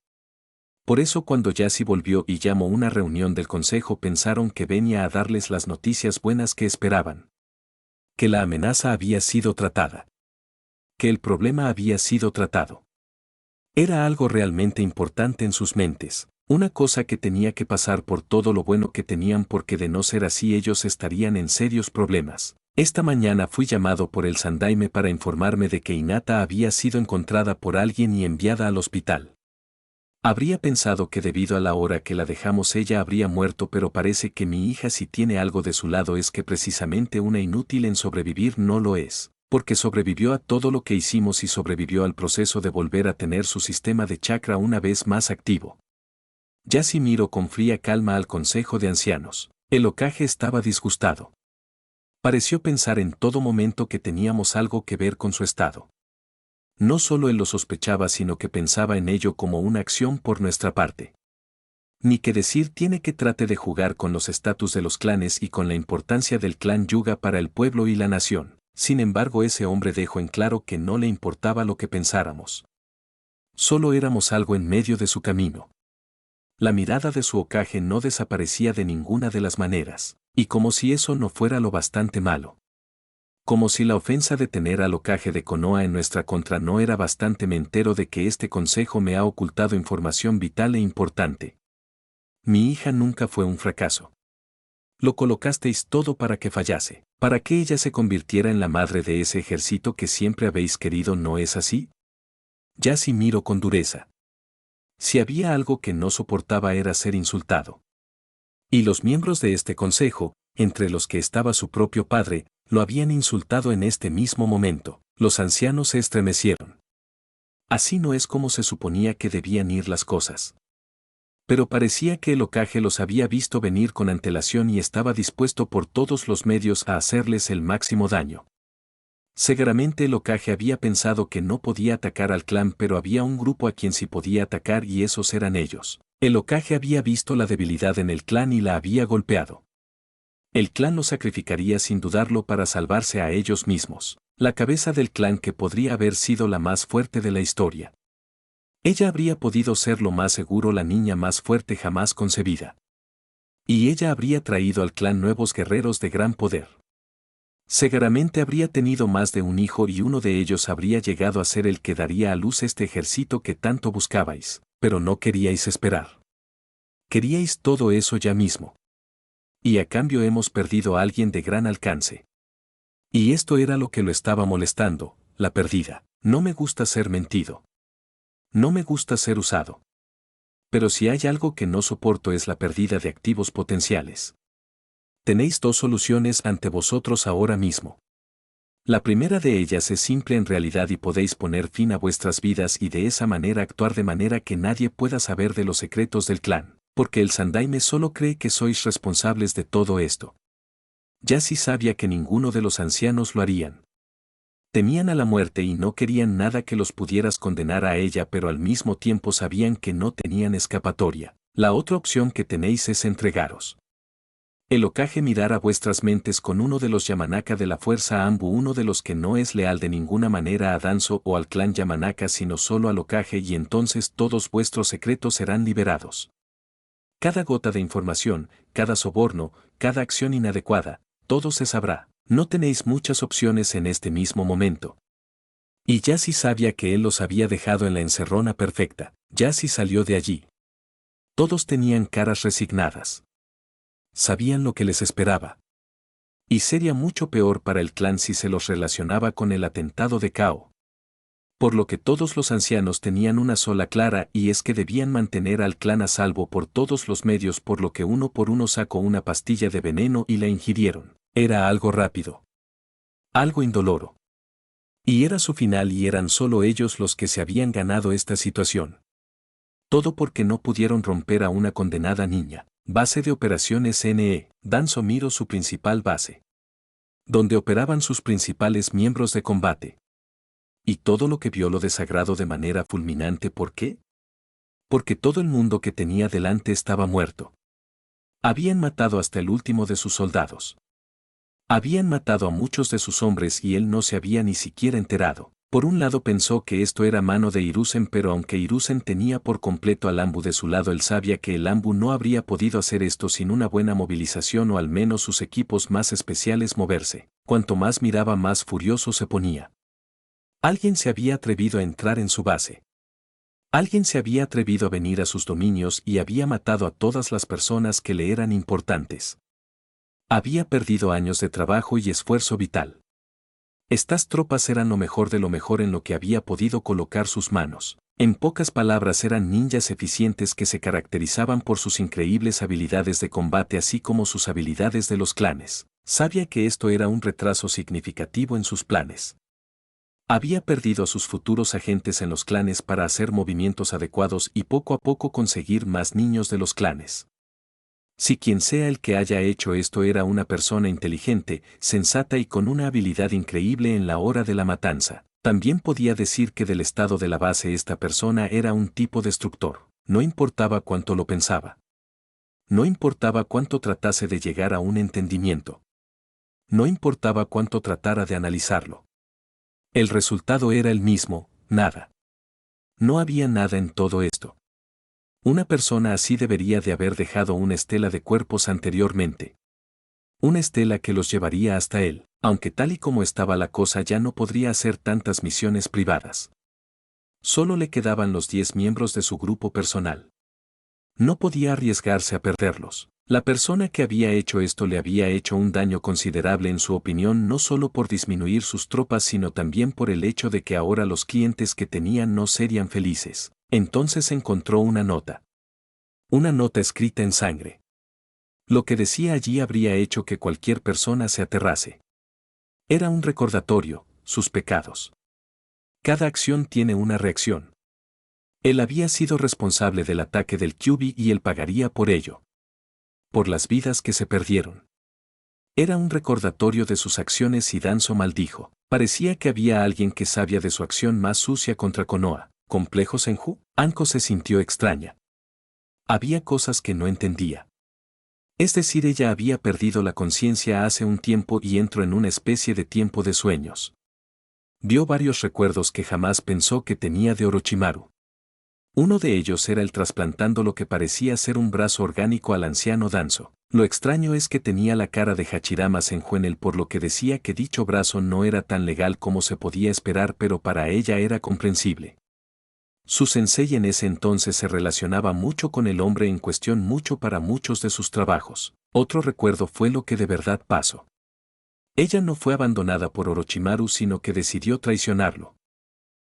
Por eso cuando Yassi volvió y llamó una reunión del consejo pensaron que venía a darles las noticias buenas que esperaban. Que la amenaza había sido tratada. Que el problema había sido tratado. Era algo realmente importante en sus mentes, una cosa que tenía que pasar por todo lo bueno que tenían porque de no ser así ellos estarían en serios problemas. Esta mañana fui llamado por el Sandaime para informarme de que Hinata había sido encontrada por alguien y enviada al hospital. Habría pensado que debido a la hora que la dejamos ella habría muerto, pero parece que mi hija si tiene algo de su lado es que precisamente una inútil en sobrevivir no lo es, porque sobrevivió a todo lo que hicimos y sobrevivió al proceso de volver a tener su sistema de chakra una vez más activo. Yassi miró con fría calma al consejo de ancianos. El Hokage estaba disgustado. Pareció pensar en todo momento que teníamos algo que ver con su estado. No solo él lo sospechaba, sino que pensaba en ello como una acción por nuestra parte. Ni que decir tiene que trate de jugar con los estatus de los clanes y con la importancia del clan Yuga para el pueblo y la nación. Sin embargo, ese hombre dejó en claro que no le importaba lo que pensáramos. Solo éramos algo en medio de su camino. La mirada de su Hokage no desaparecía de ninguna de las maneras, y como si eso no fuera lo bastante malo. Como si la ofensa de tener al Hokage de Konoha en nuestra contra no era bastante, me entero de que este consejo me ha ocultado información vital e importante. Mi hija nunca fue un fracaso. Lo colocasteis todo para que fallase, para que ella se convirtiera en la madre de ese ejército que siempre habéis querido, ¿no es así? Yassi miró con dureza. Si había algo que no soportaba era ser insultado. Y los miembros de este consejo, entre los que estaba su propio padre, lo habían insultado en este mismo momento. Los ancianos se estremecieron. Así no es como se suponía que debían ir las cosas. Pero parecía que el Hokage los había visto venir con antelación y estaba dispuesto por todos los medios a hacerles el máximo daño. Seguramente el Hokage había pensado que no podía atacar al clan, pero había un grupo a quien sí podía atacar y esos eran ellos. El Hokage había visto la debilidad en el clan y la había golpeado. El clan lo sacrificaría sin dudarlo para salvarse a ellos mismos. La cabeza del clan que podría haber sido la más fuerte de la historia. Ella habría podido ser lo más seguro la niña más fuerte jamás concebida. Y ella habría traído al clan nuevos guerreros de gran poder. Seguramente habría tenido más de un hijo y uno de ellos habría llegado a ser el que daría a luz este ejército que tanto buscabais, pero no queríais esperar. Queríais todo eso ya mismo. Y a cambio hemos perdido a alguien de gran alcance. Y esto era lo que lo estaba molestando, la pérdida. No me gusta ser mentido. No me gusta ser usado. Pero si hay algo que no soporto es la pérdida de activos potenciales. Tenéis 2 soluciones ante vosotros ahora mismo. La primera de ellas es simple en realidad y podéis poner fin a vuestras vidas y de esa manera actuar de manera que nadie pueda saber de los secretos del clan, porque el Sandaime solo cree que sois responsables de todo esto. Yassi sabía que ninguno de los ancianos lo harían. Temían a la muerte y no querían nada que los pudieras condenar a ella, pero al mismo tiempo sabían que no tenían escapatoria. La otra opción que tenéis es entregaros. El Hokage mirara vuestras mentes con uno de los Yamanaka de la fuerza Anbu, uno de los que no es leal de ninguna manera a Danzo o al clan Yamanaka sino solo al Hokage, y entonces todos vuestros secretos serán liberados. Cada gota de información, cada soborno, cada acción inadecuada, todo se sabrá. No tenéis muchas opciones en este mismo momento. Y Yassi sabía que él los había dejado en la encerrona perfecta. Yassi salió de allí. Todos tenían caras resignadas. Sabían lo que les esperaba. Y sería mucho peor para el clan si se los relacionaba con el atentado de Kao. Por lo que todos los ancianos tenían una sola clara, y es que debían mantener al clan a salvo por todos los medios, por lo que uno por uno sacó una pastilla de veneno y la ingirieron. Era algo rápido. Algo indoloro. Y era su final, y eran solo ellos los que se habían ganado esta situación. Todo porque no pudieron romper a una condenada niña. Base de operaciones NE, Danzo miró su principal base, donde operaban sus principales miembros de combate. Y todo lo que vio lo desagrado de manera fulminante. ¿Por qué? Porque todo el mundo que tenía delante estaba muerto. Habían matado hasta el último de sus soldados. Habían matado a muchos de sus hombres y él no se había ni siquiera enterado. Por un lado pensó que esto era mano de Hiruzen, pero aunque Hiruzen tenía por completo al Anbu de su lado, él sabía que el Anbu no habría podido hacer esto sin una buena movilización, o al menos sus equipos más especiales moverse. Cuanto más miraba, más furioso se ponía. Alguien se había atrevido a entrar en su base. Alguien se había atrevido a venir a sus dominios y había matado a todas las personas que le eran importantes. Había perdido años de trabajo y esfuerzo vital. Estas tropas eran lo mejor de lo mejor en lo que había podido colocar sus manos. En pocas palabras, eran ninjas eficientes que se caracterizaban por sus increíbles habilidades de combate, así como sus habilidades de los clanes. Sabía que esto era un retraso significativo en sus planes. Había perdido a sus futuros agentes en los clanes para hacer movimientos adecuados y poco a poco conseguir más niños de los clanes. Si quien sea el que haya hecho esto era una persona inteligente, sensata y con una habilidad increíble en la hora de la matanza, también podía decir que del estado de la base esta persona era un tipo destructor. No importaba cuánto lo pensaba. No importaba cuánto tratase de llegar a un entendimiento. No importaba cuánto tratara de analizarlo. El resultado era el mismo: nada. No había nada en todo esto. Una persona así debería de haber dejado una estela de cuerpos anteriormente. Una estela que los llevaría hasta él, aunque tal y como estaba la cosa ya no podría hacer tantas misiones privadas. Solo le quedaban los 10 miembros de su grupo personal. No podía arriesgarse a perderlos. La persona que había hecho esto le había hecho un daño considerable en su opinión, no solo por disminuir sus tropas sino también por el hecho de que ahora los clientes que tenían no serían felices. Entonces encontró una nota. Una nota escrita en sangre. Lo que decía allí habría hecho que cualquier persona se aterrase. Era un recordatorio: sus pecados. Cada acción tiene una reacción. Él había sido responsable del ataque del Kyuubi y él pagaría por ello. Por las vidas que se perdieron. Era un recordatorio de sus acciones y Danzo maldijo. Parecía que había alguien que sabía de su acción más sucia contra Konoha. ¿Complejo Senju? Anko se sintió extraña. Había cosas que no entendía. Es decir, ella había perdido la conciencia hace un tiempo y entró en una especie de tiempo de sueños. Vio varios recuerdos que jamás pensó que tenía de Orochimaru. Uno de ellos era el trasplantando lo que parecía ser un brazo orgánico al anciano Danzo. Lo extraño es que tenía la cara de Hachirama Senju en él, por lo que decía que dicho brazo no era tan legal como se podía esperar, pero para ella era comprensible. Su sensei en ese entonces se relacionaba mucho con el hombre en cuestión, mucho para muchos de sus trabajos. Otro recuerdo fue lo que de verdad pasó. Ella no fue abandonada por Orochimaru, sino que decidió traicionarlo.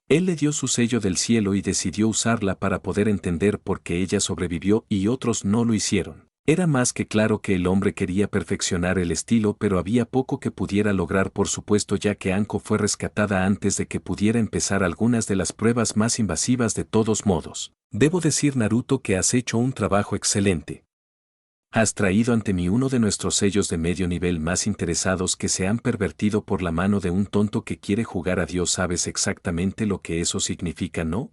Él le dio su sello del cielo y decidió usarla para poder entender por qué ella sobrevivió y otros no lo hicieron. Era más que claro que el hombre quería perfeccionar el estilo, pero había poco que pudiera lograr, por supuesto, ya que Anko fue rescatada antes de que pudiera empezar algunas de las pruebas más invasivas. De todos modos, debo decir, Naruto, que has hecho un trabajo excelente. Has traído ante mí uno de nuestros sellos de medio nivel más interesados que se han pervertido por la mano de un tonto que quiere jugar a Dios. Sabes exactamente lo que eso significa, ¿no?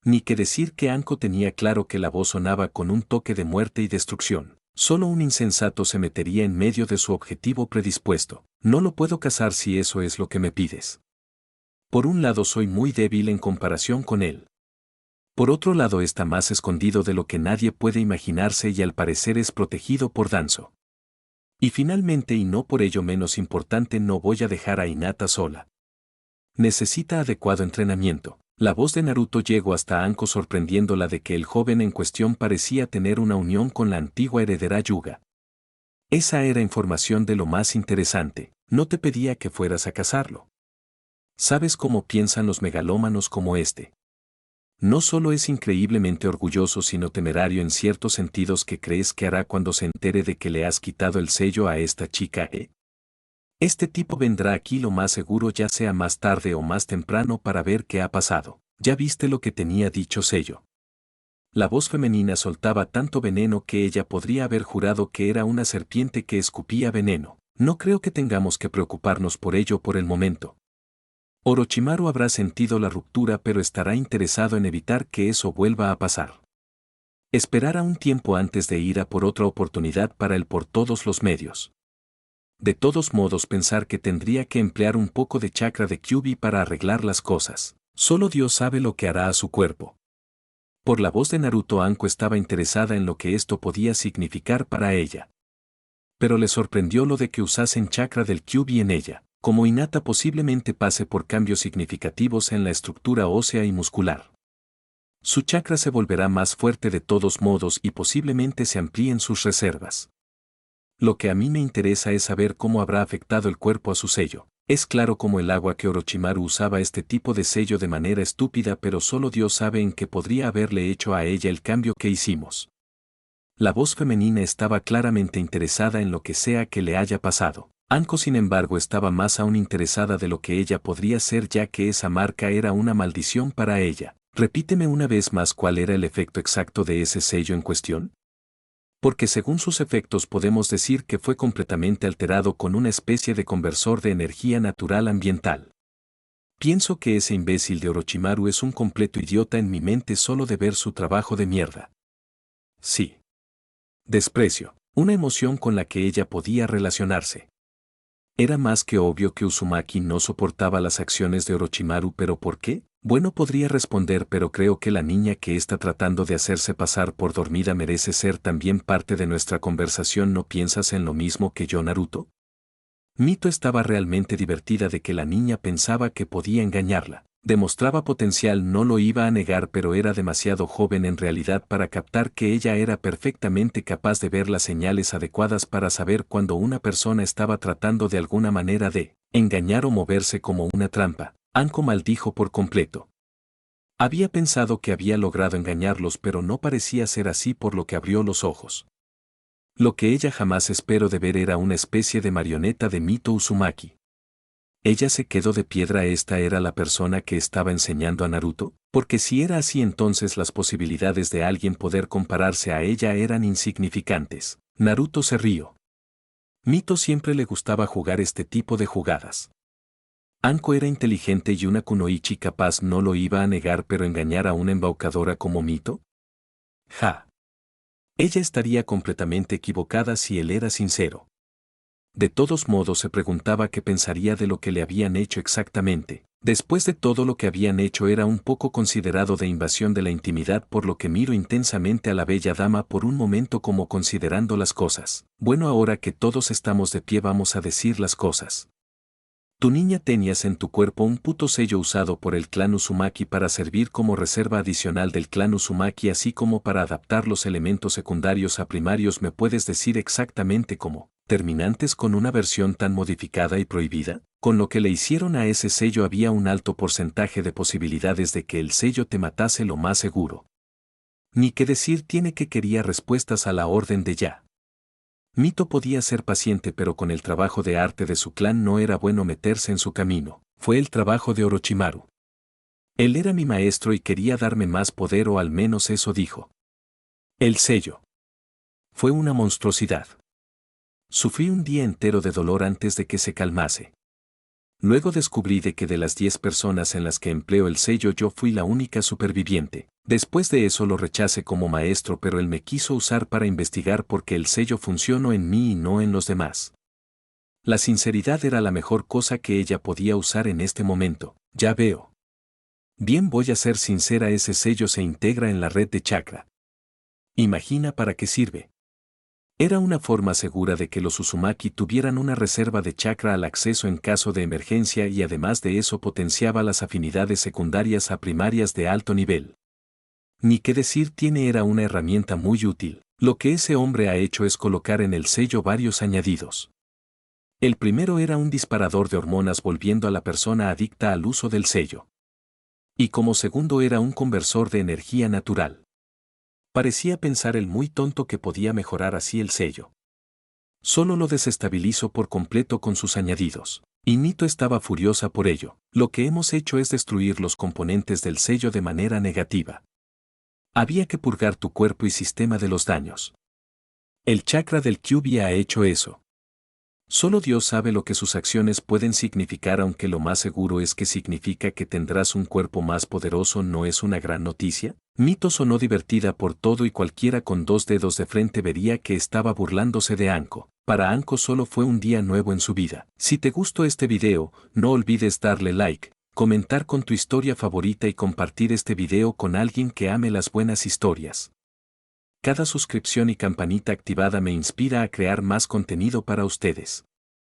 Ni que decir que Anko tenía claro que la voz sonaba con un toque de muerte y destrucción. Solo un insensato se metería en medio de su objetivo predispuesto. No lo puedo casar si eso es lo que me pides. Por un lado soy muy débil en comparación con él. Por otro lado está más escondido de lo que nadie puede imaginarse y al parecer es protegido por Danzo. Y finalmente y no por ello menos importante no voy a dejar a Hinata sola. Necesita adecuado entrenamiento. La voz de Naruto llegó hasta Anko sorprendiéndola de que el joven en cuestión parecía tener una unión con la antigua heredera Yuga. Esa era información de lo más interesante, no te pedía que fueras a casarlo. ¿Sabes cómo piensan los megalómanos como este? No solo es increíblemente orgulloso sino temerario en ciertos sentidos que crees que hará cuando se entere de que le has quitado el sello a esta chica, ¿eh? Este tipo vendrá aquí lo más seguro ya sea más tarde o más temprano para ver qué ha pasado. Ya viste lo que tenía dicho sello. La voz femenina soltaba tanto veneno que ella podría haber jurado que era una serpiente que escupía veneno. No creo que tengamos que preocuparnos por ello por el momento. Orochimaru habrá sentido la ruptura pero estará interesado en evitar que eso vuelva a pasar. Esperará un tiempo antes de ir a por otra oportunidad para él por todos los medios. De todos modos pensar que tendría que emplear un poco de chakra de Kyuubi para arreglar las cosas. Solo Dios sabe lo que hará a su cuerpo. Por la voz de Naruto Anko estaba interesada en lo que esto podía significar para ella. Pero le sorprendió lo de que usasen chakra del Kyuubi en ella, como Hinata posiblemente pase por cambios significativos en la estructura ósea y muscular. Su chakra se volverá más fuerte de todos modos y posiblemente se amplíen sus reservas. Lo que a mí me interesa es saber cómo habrá afectado el cuerpo a su sello. Es claro como el agua que Orochimaru usaba este tipo de sello de manera estúpida pero solo Dios sabe en qué podría haberle hecho a ella el cambio que hicimos. La voz femenina estaba claramente interesada en lo que sea que le haya pasado. Anko sin embargo estaba más aún interesada de lo que ella podría ser ya que esa marca era una maldición para ella. Repíteme una vez más cuál era el efecto exacto de ese sello en cuestión. Porque según sus efectos podemos decir que fue completamente alterado con una especie de conversor de energía natural ambiental. Pienso que ese imbécil de Orochimaru es un completo idiota en mi mente solo de ver su trabajo de mierda. Sí. Desprecio, una emoción con la que ella podía relacionarse. Era más que obvio que Uzumaki no soportaba las acciones de Orochimaru, pero ¿por qué? Bueno, podría responder, pero creo que la niña que está tratando de hacerse pasar por dormida merece ser también parte de nuestra conversación. ¿No piensas en lo mismo que yo, Naruto? Mito estaba realmente divertida de que la niña pensaba que podía engañarla. Demostraba potencial, no lo iba a negar, pero era demasiado joven en realidad para captar que ella era perfectamente capaz de ver las señales adecuadas para saber cuando una persona estaba tratando de alguna manera de engañar o moverse como una trampa. Anko maldijo por completo. Había pensado que había logrado engañarlos, pero no parecía ser así, por lo que abrió los ojos. Lo que ella jamás esperó de ver era una especie de marioneta de Mito Uzumaki. Ella se quedó de piedra. ¿Esta era la persona que estaba enseñando a Naruto? Porque si era así, entonces las posibilidades de alguien poder compararse a ella eran insignificantes. Naruto se rió. Mito siempre le gustaba jugar este tipo de jugadas. Anko era inteligente y una kunoichi capaz, no lo iba a negar, pero engañar a una embaucadora como Mito. Ja. Ella estaría completamente equivocada si él era sincero. De todos modos se preguntaba qué pensaría de lo que le habían hecho exactamente. Después de todo lo que habían hecho era un poco considerado de invasión de la intimidad, por lo que miro intensamente a la bella dama por un momento como considerando las cosas. Bueno, ahora que todos estamos de pie vamos a decir las cosas. Tu niña tenías en tu cuerpo un puto sello usado por el clan Uzumaki para servir como reserva adicional del clan Uzumaki, así como para adaptar los elementos secundarios a primarios. ¿Me puedes decir exactamente cómo? Terminantes con una versión tan modificada y prohibida, con lo que le hicieron a ese sello había un alto porcentaje de posibilidades de que el sello te matase, lo más seguro. Ni que decir tiene que quería respuestas a la orden de ya. Mito podía ser paciente, pero con el trabajo de arte de su clan no era bueno meterse en su camino. Fue el trabajo de Orochimaru. Él era mi maestro y quería darme más poder, o al menos eso dijo. El sello fue una monstruosidad. Sufrí un día entero de dolor antes de que se calmase. Luego descubrí de que de las 10 personas en las que empleo el sello yo fui la única superviviente. Después de eso lo rechacé como maestro, pero él me quiso usar para investigar por qué el sello funcionó en mí y no en los demás. La sinceridad era la mejor cosa que ella podía usar en este momento, ya veo. Bien, voy a ser sincera, ese sello se integra en la red de chakra. Imagina para qué sirve. Era una forma segura de que los Uzumaki tuvieran una reserva de chakra al acceso en caso de emergencia, y además de eso potenciaba las afinidades secundarias a primarias de alto nivel. Ni qué decir tiene, era una herramienta muy útil. Lo que ese hombre ha hecho es colocar en el sello varios añadidos. El primero era un disparador de hormonas volviendo a la persona adicta al uso del sello. Y como segundo era un conversor de energía natural. Parecía pensar el muy tonto que podía mejorar así el sello. Solo lo desestabilizó por completo con sus añadidos. Y Nito estaba furiosa por ello. Lo que hemos hecho es destruir los componentes del sello de manera negativa. Había que purgar tu cuerpo y sistema de los daños. El chakra del Kyuubi ha hecho eso. Solo Dios sabe lo que sus acciones pueden significar, aunque lo más seguro es que significa que tendrás un cuerpo más poderoso. ¿No es una gran noticia? Mito sonó divertida por todo y cualquiera con 2 dedos de frente vería que estaba burlándose de Anko. Para Anko solo fue un día nuevo en su vida. Si te gustó este video, no olvides darle like, comentar con tu historia favorita y compartir este video con alguien que ame las buenas historias. Cada suscripción y campanita activada me inspira a crear más contenido para ustedes.